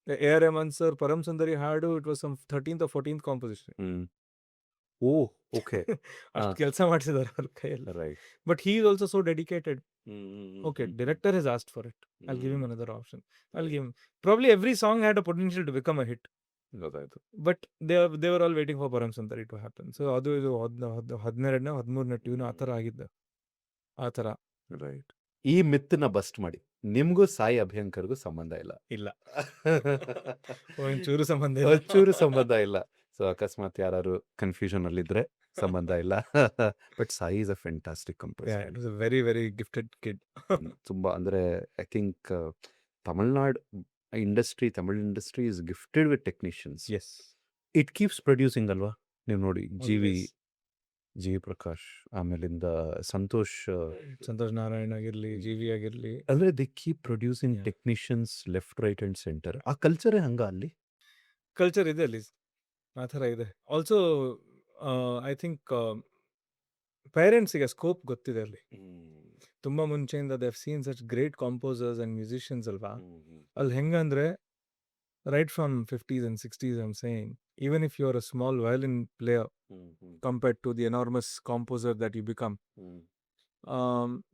A.R. Rahman sir, Param Sundari ಹಾಡು, it was some 13th or 14th composition. Oh, okay. ಅಷ್ಟು ಕೆಲಸ ಮಾಡಿಸಿದ್ದಾರೆ ಅವ್ರ ಕೈಯಲ್ಲಿ. Right. But he is also so dedicated. Okay, director has asked for it. I'll give him another option. I'll give him. Probably every song had a potential to become a hit. ಗೊತ್ತಾಯ್ತು. But they were all waiting for Param Sundari to happen. So ಅದು ಇದು 12ನೇ 13ನೇ tune ಆ ಥರ ಆಗಿದ್ದು. ಆ ಥರ. Right. ಈ ಮಿತ್ತನ್ನ bust ಮಾಡಿ, ನಿಮಗೂ ಸಾಯಿ ಅಭ್ಯಂಕರ್ಗೂ ಸಂಬಂಧ ಇಲ್ಲ. ಇಲ್ಲ. ಒಂಚೂರು ಸಂಬಂಧ ಇಲ್ಲ. ಒಂಚೂರು ಸಂಬಂಧ ಇಲ್ಲ. ಸೊ ಅಕಸ್ಮಾತ್ ಯಾರು ಕನ್ಫ್ಯೂಷನ್ ಅಲ್ಲಿದ್ರೆ ಸಂಬಂಧ ಇಲ್ಲ. But Sai is a fantastic composer. It was a very, very gifted kid. ತುಂಬಾ ಅಂದ್ರೆ I think Tamil Nadu industry, Tamil industry is gifted with technicians. Yes. It keeps producing ಅಲ್ವಾ? ನೀವು ನೋಡಿ, ಜಿ Always. ಪ್ರಕಾಶ್, ಆಮೇಲಿಂದ ಸಂತೋಷ್ ನಾರಾಯಣ್ ಆಗಿರ್ಲಿ, ಜಿ ವಿ ಆಗಿರ್ಲಿ. ಅಂದ್ರೆ the keep producing Yeah. Technicians left, right and centre. ಆ ಕಲ್ಚರೇ ಹಂಗ ಅಲ್ಲಿ. ಕಲ್ಚರ್ ಇದೆ ಅಲ್ಲಿ, ಆ ಥರ ಇದೆ. ಆಲ್ಸೋ ಐ ಥಿಂಕ್ ಪೇರೆಂಟ್ಸಿಗೆ ಸ್ಕೋಪ್ ಗೊತ್ತಿದೆ ಅಲ್ಲಿ. ತುಂಬ ಮುಂಚೆಯಿಂದ they have seen such great composers and musicians ಅಲ್ವಾ. ಅಲ್ಲಿ ಹೆಂಗಂದ್ರೆ right from 50s and 60s I am saying, even if you are a small violin player compared to the enormous composer that you become,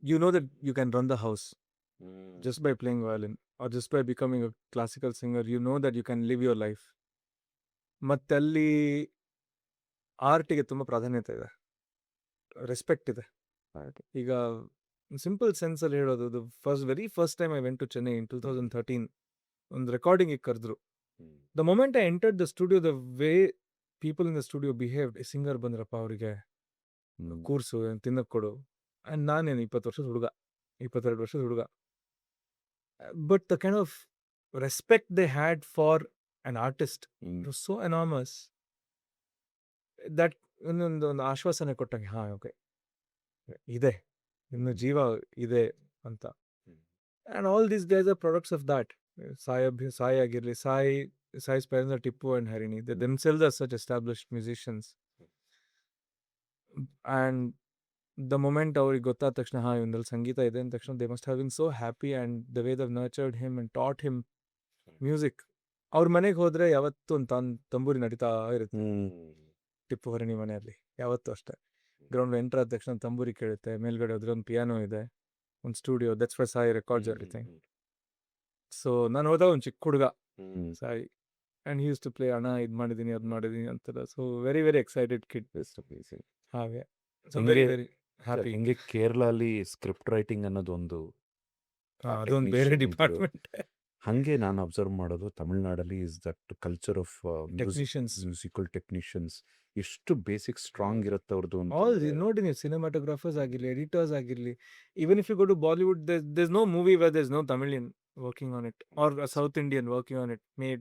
you know that you can run the house just by playing violin, or just by becoming a classical singer. You know that you can live your life. ಮತ್ತೆ ಅಲ್ಲಿ ಆರ್ಟಿಗೆ ತುಂಬ ಪ್ರಾಧಾನ್ಯತೆ ಇದೆ, respect ಇದೆ. ಈಗ simple ಸೆನ್ಸಲ್ಲಿ ಹೇಳೋದು, very first time I went to Chennai in 2013. ಒಂದು ರೆಕಾರ್ಡಿಂಗಿಗೆ ಕರೆದ್ರು. The moment I entered the studio, the way people in the studio behaved. Singer ಬಂದ್ರಪ್ಪ, ಅವರಿಗೆ ಕೂರ್ಸು, ತಿನ್ನಕ್ಕೆ ಕೊಡು. ಆ್ಯಂಡ್ ನಾನೇನು 20 ವರ್ಷದ ಹುಡುಗ, 22 ವರ್ಷದ ಹುಡುಗ. But the kind of respect they had for on artist it was so enormous that ಒಂದು ಆಶ್ವಾಸನೆ ಕೊಟ್ಟಂಗೆ, ಹಾಂ ಓಕೆ ಇದೆ, ಇನ್ನು ಜೀವ ಇದೆ ಅಂತ. And all these guys are products of that. Sai ಆಗಿರಲಿ, Sai's parents are Tippu and Harini. They themselves are such established musicians. And the moment ಅವ್ರಿಗೆ ಗೊತ್ತಾದ ತಕ್ಷಣ, ಹಾಂ ಇವನಲ್ಲಿ ಸಂಗೀತ ಇದೆ ಅಂದ ತಕ್ಷಣ, they must have been so happy, and the way they've nurtured him and taught him music. ಅವ್ರ ಮನೆಗೆ ಹೋದರೆ ಯಾವತ್ತೂ ಒಂದು ತಂಬೂರಿ ನಡೀತಾ ಇರುತ್ತೆ. ಟಿಪ್ಪು ಹರಿಣಿ ಮನೆಯಲ್ಲಿ ಯಾವತ್ತೂ ಅಷ್ಟೇ. ಗ್ರೌಂಡ್ ಎಂಟರ್ ಆದ ತಕ್ಷಣ ತಂಬೂರಿ ಕೇಳುತ್ತೆ, ಮೇಲ್ಗಡೆ ಹೋದ್ರೆ ಒಂದು ಪಿಯಾನೋ ಇದೆ, ಒಂದು studio, that's why Sai records everything. So ನಾನು ಹೋದಾಗ ಒಂದು ಚಿಕ್ಕ ಹುಡುಗ Sai, and he used to play, ಅಣ್ಣ ಇದು ಮಾಡಿದ್ದೀನಿ, ಅದು ಮಾಡಿದ್ದೀನಿ ಅಂತಾರೆ. So very very excited kid. Best amazing. ಹಾಗೆ ಸೊ ವೆರಿ ಹಿಂಗೆ ವೆರಿ ಹ್ಯಾಪಿ. ಹಿಂಗೆ ಕೇರಳಲ್ಲಿ ಸ್ಕ್ರಿಪ್ಟ್ ರೈಟಿಂಗ್ ಅನ್ನೋದೊಂದು ಅದೊಂದು ಬೇರೆ ಟೆಕ್ನಿಷಿಯನ್ಗಳು ಡಿಪಾರ್ಟ್ಮೆಂಟ್. ಹಂಗೆ ನಾನು ಅಬ್ಸರ್ವ್ ಮಾಡೋದು ತಮಿಳ್ನಾಡಲ್ಲಿ is that culture of technicians musical technicians ಎಷ್ಟು ಬೇಸಿಕ್ ಸ್ಟ್ರಾಂಗ್ ಇರುತ್ತೆ ಅವ್ರದ್ದು ಆಲ್ ಅಂತಂದ್ರೆ ನೋಡಿ, ನೀವು ಸಿನಿಮಾಟೋಗ್ರಾಫರ್ಸ್ ಆಗಿರಲಿ, ಎಡಿಟರ್ಸ್ ಆಗಿರಲಿ, even if you go to Bollywood, there's no movie where there's no Tamilian working on it or a South Indian working on it, may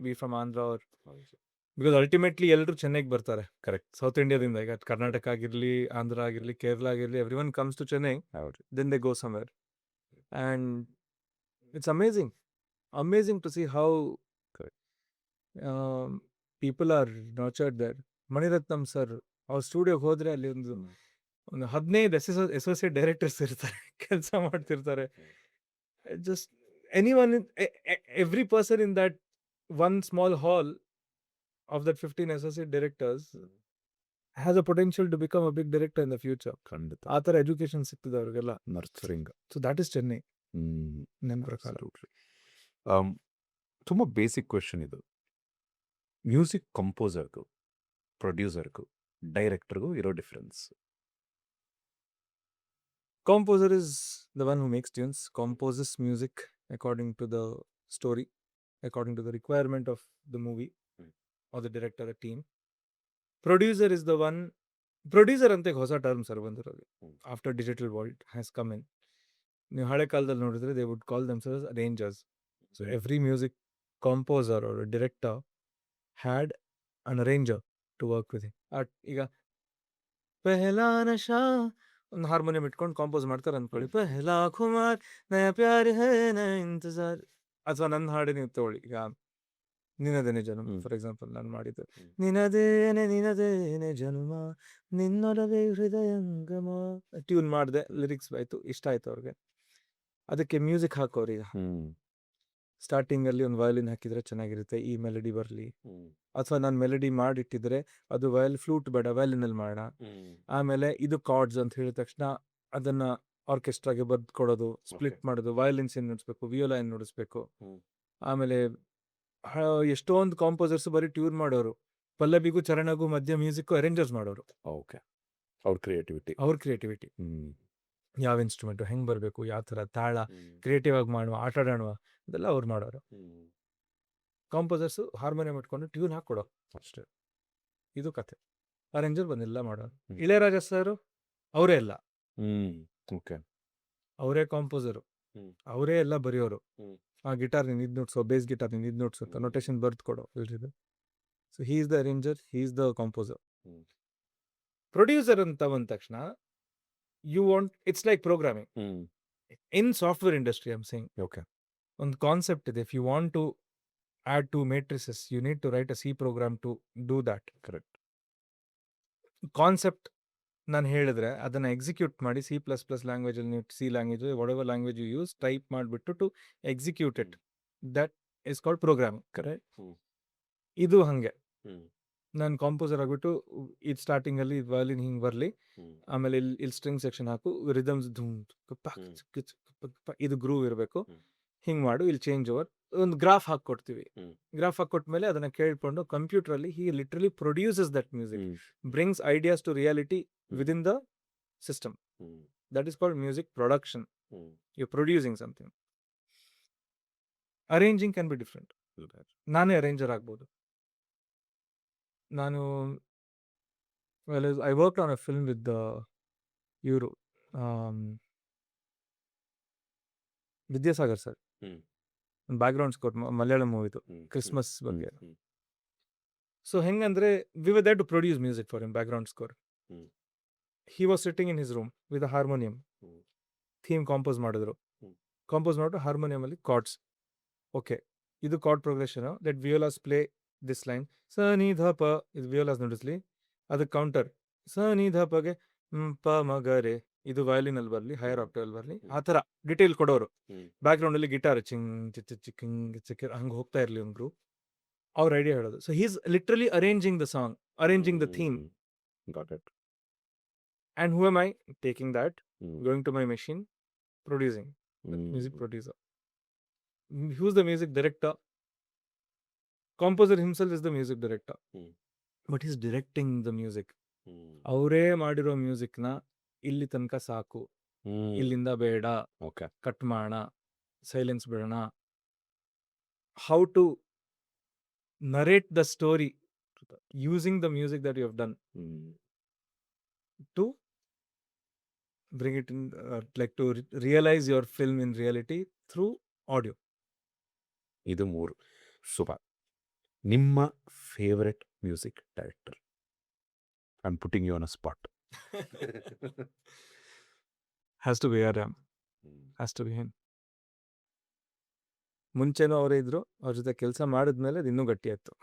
be from Andhra or because ultimately ಎಲ್ಲರೂ ಚೆನ್ನೈಗೆ ಬರ್ತಾರೆ. Correct south ಇಂಡಿಯಾದಿಂದ, ಈಗ ಕರ್ನಾಟಕ ಆಗಿರಲಿ, ಆಂಧ್ರ ಆಗಿರಲಿ, ಕೇರಳ ಆಗಿರಲಿ, everyone comes to Chennai, ಹೌದು then they go somewhere. And it's amazing to see how Correct. people are nurtured there. Mani Ratnam sir ಅವ್ರ ಸ್ಟುಡಿಯೋಗೆ ಹೋದ್ರೆ ಅಲ್ಲಿ ಒಂದು 15 ಅಸೋಸಿಯೇಟ್ ಡೈರೆಕ್ಟರ್ಸ್ ಇರ್ತಾರೆ, ಕೆಲಸ ಮಾಡ್ತಿರ್ತಾರೆ. Just anyone, every person in that one small hall of that 15 associate directors has a potential to become a big director in the future. ಖಂಡಿತ ಆ ಥರ ಎಜುಕೇಶನ್ ಸಿಗ್ತದೆ ಅವ್ರಿಗೆಲ್ಲ. Nurturing so that is Chennai ನನ್ನ ಪ್ರಕಾರ. ತುಂಬ ಬೇಸಿಕ್ ಕ್ವೆಶನ್ ಇದು. Music ಕಂಪೋಸರ್ಗೂ ಪ್ರೊಡ್ಯೂಸರ್ಗೂ ಡೈರೆಕ್ಟರ್ಗೂ ಇರೋ difference. Composer is the one who makes tunes, composes music according to the story, according to the requirement of the movie or the director or team. Producer is the one, producer ante ಹೊಸ term sir ಬಂದಿರೋದು after digital world has come in. ನೀವು ಹಳೆ ಕಾಲದಲ್ಲಿ ನೋಡಿದ್ರೆ they would call themselves arrangers. So every music composer or director had an arranger to work with. ಈಗ ಪೆಹಲಾ ನಶಾ ಒಂದು harmonium ಇಟ್ಕೊಂಡು compost ಮಾಡ್ತಾರೆ ಅಂದ್ಕೊಳ್ಳಿ, ಪೆಹಲಾ ಕುಮಾರ್ ನಯ ಪ್ಯಾರ್ ಹೈ ನಯ ಇಂತಜಾರ್. ಅಥವಾ ನನ್ನ ಹಾಡು ನೀವು ತಗೊಳ್ಳಿ, ಈಗ ನಿನದೇನೆ ಜನ್ಮ ಫಾರ್ ಎಕ್ಸಾಂಪಲ್ ನಾನು ಮಾಡಿದ್ದು, ನಿನದೇನೆ ಜನ್ಮ ನಿನ್ನೊಡವೆ ಹೃದಯಂಗಮ, ಟ್ಯೂನ್ ಮಾಡಿದೆ, ಲಿರಿಕ್ಸ್ ಆಯ್ತು, ಇಷ್ಟ ಆಯ್ತು ಅವ್ರಿಗೆ, ಅದಕ್ಕೆ ಮ್ಯೂಸಿಕ್ ಹಾಕೋರು. ಈಗ ಸ್ಟಾರ್ಟಿಂಗ್ ಅಲ್ಲಿ ಒಂದು ವಯಲಿನ್ ಹಾಕಿದ್ರೆ ಚೆನ್ನಾಗಿರುತ್ತೆ, ಈ ಮೆಲಡಿ ಬರಲಿ. ಅಥವಾ ನಾನು ಮೆಲಡಿ ಮಾಡಿಟ್ಟಿದ್ರೆ ಅದು ಫ್ಲೂಟ್ ಬೇಡ, ವಯಲಿನಲ್ಲಿ ಮಾಡೋಣ. ಆಮೇಲೆ ಇದು ಕಾರ್ಡ್ಸ್ ಅಂತ ಹೇಳಿದ ತಕ್ಷಣ ಅದನ್ನ ಆರ್ಕೆಸ್ಟ್ರಾಗೆ ಬರ್ದು ಕೊಡೋದು, ಸ್ಪ್ಲಿಟ್ ಮಾಡೋದು, ವಯಲಿನ್ಸ್ ಏನ್ ನುಡಿಸ್ಬೇಕು, ವಿಯೋಲಾ ಏನ್ ನುಡಿಸ್ಬೇಕು. ಆಮೇಲೆ ಎಷ್ಟೊಂದು ಕಾಂಪೋಸರ್ಸ್ ಬರೀ ಟ್ಯೂನ್ ಮಾಡೋರು, ಪಲ್ಲವಿಗೂ ಚರಣಗೂ ಮಧ್ಯ ಮ್ಯೂಸಿಕ್ ಅರೇಂಜರ್ಸ್ ಮಾಡೋರು. ಓಕೆ, ಅವ್ರ ಕ್ರಿಯೇಟಿವಿಟಿ ಯಾವ ಇನ್ಸ್ಟ್ರೂಮೆಂಟ್ ಹೆಂಗ್ ಬರಬೇಕು, ಯಾವ ತರ ತಾಳ, ಕ್ರಿಯೇಟಿವ್ ಆಗಿ ಮಾಡುವ, ಆಟ ಆಡೋಣ, ಅದೆಲ್ಲ ಅವ್ರು ಮಾಡೋರು. ಕಾಂಪೋಸರ್ಸ್ ಹಾರ್ಮೋನಿಯಂ ಇಟ್ಕೊಂಡು ಟ್ಯೂನ್ ಹಾಕೊಡೋ ಅಷ್ಟೇ, ಇದು ಕತೆ. ಅರೇಂಜರ್ ಬಂದೆಲ್ಲ ಮಾಡೋರು. ಇಳೆಯರಾಜ ಸರ್ ಅವರೇ ಎಲ್ಲ, ಅವರೇ ಕಾಂಪೋಸರು, ಅವರೇ ಎಲ್ಲ ಬರೆಯೋರು. ಆ ಗಿಟಾರ್ ನೀನು ಇದು ನೋಡ್ಸೋ, ಬೇಸ್ ಗಿಟಾರ್ ನೀನು ಇದು ನೋಡ್ಸೋ, ನೊಟೇಶನ್ ಬರ್ದು ಕೊಡೋ ಎಲ್ರಿದು. So he is the arranger, he is the composer. Producer ಅಂತ ಬಂದ ತಕ್ಷಣ you want, it's like programming in software industry. I am saying, okay, ಒಂದು ಕಾನ್ಸೆಪ್ಟ್ ಇದೆ. If you want to add two matrices, you need to write a C program to do that. Correct. Concept ನಾನು ಹೇಳಿದ್ರೆ ಅದನ್ನ execute ಮಾಡಿ, C++ language ಅಲ್ಲಿ, C language, what language you use, type ಮಾಡಿಬಿಟ್ಟು to execute it, that is called programming. Correct. ಇದು ಹಂಗೆ ನಾನು composer ಆಗ್ಬಿಟ್ಟು ಇದು ಸ್ಟಾರ್ಟಿಂಗ್ ಅಲ್ಲಿ ವಯಲಿನ್ ಹಿಂಗ್ ಬರಲಿ, ಆಮೇಲೆ ಇಲ್ಲಿ ಸ್ಟ್ರಿಂಗ್ ಸೆಕ್ಷನ್ ಹಾಕು, ರಿದಮ್ಸ್ ಇದು ಗ್ರೂವ್ ಇರಬೇಕು, ಹಿಂಗ್ ಮಾಡು, ಇಲ್ಲಿ ಚೇಂಜ್ ಓವರ್, ಒಂದು ಗ್ರಾಫ್ ಹಾಕೊಡ್ತೀವಿ. ಗ್ರಾಫ್ ಹಾಕೊಟ್ಮೇಲೆ ಅದನ್ನ ಕೇಳ್ಕೊಂಡು ಕಂಪ್ಯೂಟರ್ ಅಲ್ಲಿ he literally produces that music, brings ideas to reality within the system. That is called music production. You producing something. Arranging can be different. ನಾನೇ ಅರೇಂಜರ್ ಆಗ್ಬೋದು. ನಾನು I work on a film with ಇವರು Vidyasagar sir, background score, Malayalam ಮೂವಿದು Christmas ಬಗ್ಗೆ. So ಹೆಂಗಂದ್ರೆ V were there to produce music for him, background score. He was sitting in his room with a harmonium, theme compose ಮಾಡಿದ್ರು. Compose ಮಾಡಿಬಿಟ್ಟು harmonium ಅಲ್ಲಿ chords, okay ಇದು chord progression, that violas play this line, ಸ ನಿ ಧ ಪ, ಇದು ವಿಯೋಲಾಸ್ ನುಡಿಸ್ಲಿ, ಅದಕ್ಕೆ ಕೌಂಟರ್ ಸ ನಿ ಧ ಪಗೆ ಪ ಮ ಗ ರೆ, ಇದು ವಯಲಿನ್ ಅಲ್ಲಿ ಬರಲಿ, ಹೈಯರ್ ಆಕ್ಟೇವ್ ಅಲ್ಲಿ ಬರಲಿ, ಆ ಥರ ಡಿಟೇಲ್ ಕೊಡೋರು. ಬ್ಯಾಕ್ ಗ್ರೌಂಡ್ ಅಲ್ಲಿ ಗಿಟಾರ್ ಚಿಂಗ್ ಚಿಕ್ಕ ಹಂಗೆ ಹೋಗ್ತಾ ಇರಲಿ ಒಂದು ಗ್ರೂಪ್, ಅವ್ರ ಐಡಿಯಾ ಹೇಳೋದು. So he's literally arranging the song, arranging the theme. Got it. And who am I? Taking that, going to my machine, producing. Music producer. Who's the music director? Composer himself is the music director. But he's directing the music. ಅವರೇ ಮಾಡಿರೋ ಮ್ಯೂಸಿಕ್ನ ಇಲ್ಲಿ ತನಕ ಸಾಕು, ಇಲ್ಲಿಂದ ಬೇಡ, okay. Cut ಮಾಡೋಣ, silence ಬಿಡೋಣ, how to narrate the story using the music that you have done to bring it in, like to realize your film in reality through audio. ಇದು 3. ಸೂಪರ್. ನಿಮ್ಮ favourite music director? I am putting you on a spot. Has to be Aram. Has to be him. ಮುಂಚೆನೂ ಅವರೇ ಇದ್ರು, ಅವ್ರ ಜೊತೆ ಕೆಲಸ ಮಾಡಿದ್ಮೇಲೆ ಅದು ಇನ್ನೂ ಗಟ್ಟಿ ಆಯ್ತು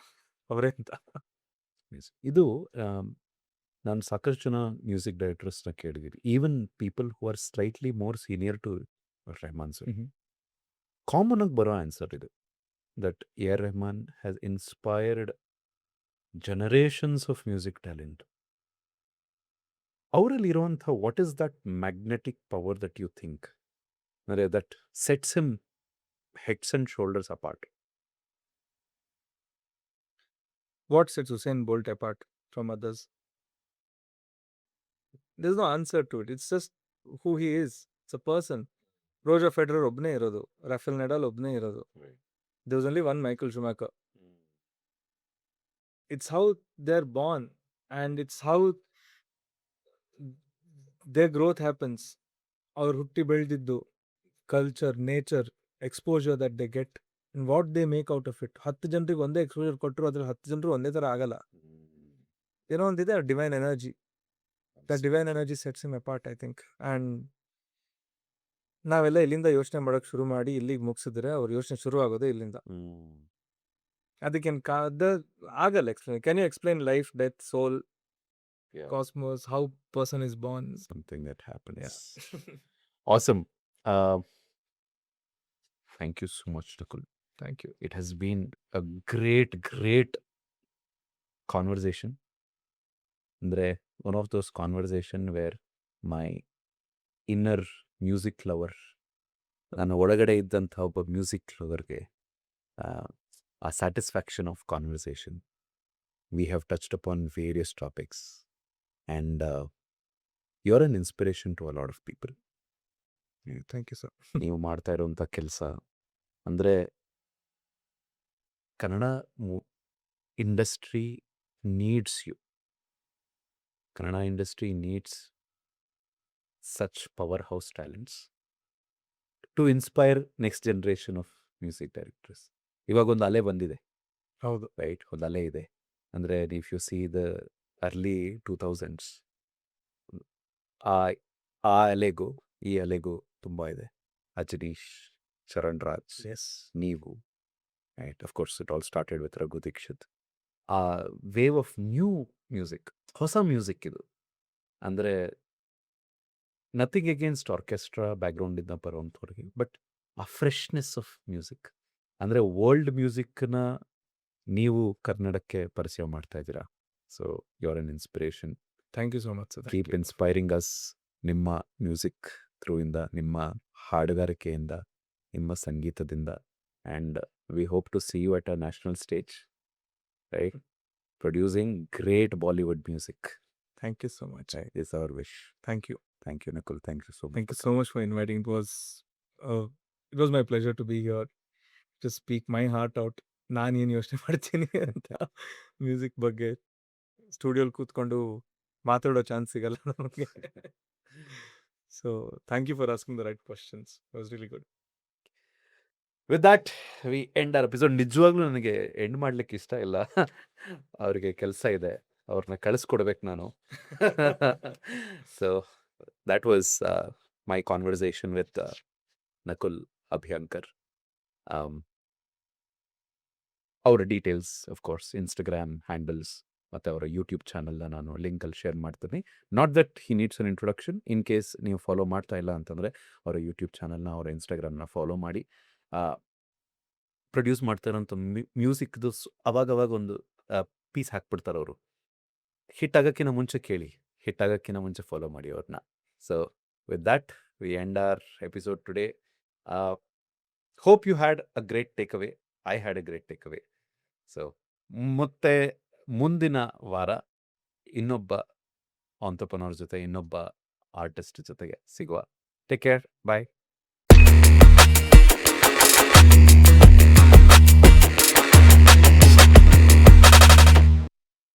ಅವರೇ ಅಂತ. ಇದು ನಾನು ಸಾಕಷ್ಟು ಜನ ಮ್ಯೂಸಿಕ್ ಡೈರೆಕ್ಟರ್ಸ್ನ ಕೇಳಿದ್ದೀನಿ, even people who are slightly more senior to Rahman sir. Common ಆಗಿ ಬರೋ ಆನ್ಸರ್ ಇದು, that A R Rahman has inspired generations of music talent. ಅವರಲ್ಲಿ ಇರುವಂಥ what is that magnetic power that you think, ಅಂದರೆ that sets him heads and shoulders apart? What sets Usain Bolt apart from others? There's no answer to it. It's just who he is. It's a person. Roger Federer ಒಬ್ಬನೇ ಇರೋದು, Rafael Nadal ಒಬ್ಬನೇ ಇರೋದು. There was only one Michael Schumacher. It's how they're born and it's how their growth happens. ಅವ್ರು ಹುಟ್ಟಿ ಬೆಳೆದಿದ್ದು, culture, nature, exposure that they get and what they make out of it. 10 ಜನರಿಗೆ ಒಂದೇ exposure ಕೊಟ್ಟರು, ಅದ್ರಲ್ಲಿ 10 ಜನರು ಒಂದೇ ಥರ ಆಗಲ್ಲ. ಏನೋ ಒಂದಿದೆ divine energy. That divine energy sets him apart, I think. And ನಾವೆಲ್ಲ ಇಲ್ಲಿಂದ ಯೋಚನೆ ಮಾಡೋಕೆ ಶುರು ಮಾಡಿ ಇಲ್ಲಿಗೆ ಮುಗಿಸಿದ್ರೆ ಅವ್ರ ಯೋಚನೆ ಶುರು ಆಗೋದೇ ಇಲ್ಲಿಂದ. ಅದಕ್ಕೆ ಆಗಲ್ಲ explain. Can you explain life, death, soul, cosmos, how person is born? Something that happens. Awesome. Thank you so much, Nakul. Thank you. It has been a great conversation. Andre, one of those conversation where my inner music lover, ನಾನು ಒಳಗಡೆ ಇದ್ದಂಥ ಒಬ್ಬ music ಲವರ್ಗೆ ಆ satisfaction of conversation. We have touched upon various topics and you are an inspiration to a lot of people. Thank you sir. ನೀವು ಮಾಡ್ತಾ ಇರೋಂಥ ಕೆಲಸ ಅಂದರೆ Kannada industry needs you. Kannada industry needs such powerhouse talents to inspire next generation of music directors. ಇವಾಗ ಒಂದು ಅಲೆ ಬಂದಿದೆ, ಹೌದು, ರೈಟ್? ಒಂದು ಅಲೆ ಇದೆ. ಅಂದರೆ if you C the early 2000s, ಆ ಅಲೆಗೂ ಈ ಅಲೆಗೂ ತುಂಬ ಇದೆ. ಅಜನೀಶ್, ಶರಣ್ ರಾಜ್, ನೀವು, right? Of course it all started with Raghu Dixit. ಆ ವೇವ್ ಆಫ್ ನ್ಯೂ ಮ್ಯೂಸಿಕ್, ಹೊಸ ಮ್ಯೂಸಿಕ್ ಇದು. ಅಂದರೆ ನಥಿಂಗ್ ಅಗೇನ್ಸ್ಟ್ ಆರ್ಕೆಸ್ಟ್ರಾ ಬ್ಯಾಕ್ಗ್ರೌಂಡಿಂದ ಬರೋವಂಥವ್ರಿಗೆ, ಬಟ್ ಆ ಫ್ರೆಶ್ನೆಸ್ ಆಫ್ ಮ್ಯೂಸಿಕ್, ಅಂದರೆ ವರ್ಲ್ಡ್ ಮ್ಯೂಸಿಕ್ನ ನೀವು ಕನ್ನಡಕ್ಕೆ ಪರಿಚಯ ಮಾಡ್ತಾ ಇದ್ದೀರಾ. So you are an inspiration. Thank you so much sir. Keep inspiring us. ನಿಮ್ಮ ಮ್ಯೂಸಿಕ್ ಥ್ರೂಯಿಂದ, ನಿಮ್ಮ ಹಾಡುಗಾರಿಕೆಯಿಂದ, ನಿಮ್ಮ ಸಂಗೀತದಿಂದ, and we hope to see you at a national stage, right? Producing great Bollywood music. Thank you so much. This is our wish. Thank you. Thank you, Nakul. Thank you so much. Thank you so much for inviting. It was my pleasure to be here to speak my heart out. ನಾನು ಏನು ಯೋಚನೆ ಮಾಡ್ತೀನಿ ಅಂತ music ಬಗ್ಗೆ ಸ್ಟುಡಿಯೋಲಿ ಕೂತ್ಕೊಂಡು ಮಾತಾಡೋ chance ಸಿಗಲ್ಲ ನಮಗೆ. So thank you for asking the right questions. It was really good. With that we end our episode. ನಿಜವಾಗ್ಲೂ ನನಗೆ ಎಂಡ್ ಮಾಡ್ಲಿಕ್ಕೆ ಇಷ್ಟ ಇಲ್ಲ, ಅವರಿಗೆ ಕೆಲಸ ಇದೆ, ಅವ್ರನ್ನ ಕಳಿಸ್ಕೊಡ್ಬೇಕು ನಾನು. So that was my conversation with Nakul Abhyankar. ಅವರ details, of course, Instagram handles ಮತ್ತು ಅವರ ಯೂಟ್ಯೂಬ್ ಚಾನಲ್ನ ನಾನು ಲಿಂಕಲ್ಲಿ ಶೇರ್ ಮಾಡ್ತೀನಿ. Not that he needs an introduction. In case ನೀವು ಫಾಲೋ ಮಾಡ್ತಾ ಇಲ್ಲ ಅಂತಂದರೆ ಅವರ ಯೂಟ್ಯೂಬ್ ಚಾನಲ್ನ, ಅವರ ಇನ್ಸ್ಟಾಗ್ರಾಮ್ನ ಫಾಲೋ ಮಾಡಿ. ಪ್ರೊಡ್ಯೂಸ್ ಮಾಡ್ತಾ ಇರೋಂಥ ಮ್ಯೂಸಿಕ್ದು ಅವಾಗವಾಗ ಒಂದು ಪೀಸ್ ಹಾಕ್ಬಿಡ್ತಾರೆ ಅವರು. ಹಿಟ್ ಆಗೋಕ್ಕಿಂತ ಮುಂಚೆ ಕೇಳಿ, ಹಿಟ್ ಆಗೋಕ್ಕಿಂತ ಮುಂಚೆ ಫಾಲೋ ಮಾಡಿ ಅವ್ರನ್ನ. So with that we end our episode today. Hope you had a great take away. I had a great take away. So ಮತ್ತೆ ಮುಂದಿನ ವಾರ ಇನ್ನೊಬ್ಬ ಆಂಟ್ರಪ್ರನರ್ ಜೊತೆ ಇನ್ನೊಬ್ಬ ಆರ್ಟಿಸ್ಟ್ ಜೊತೆಗೆ ಸಿಗುವ. Take care. ಬಾಯ್.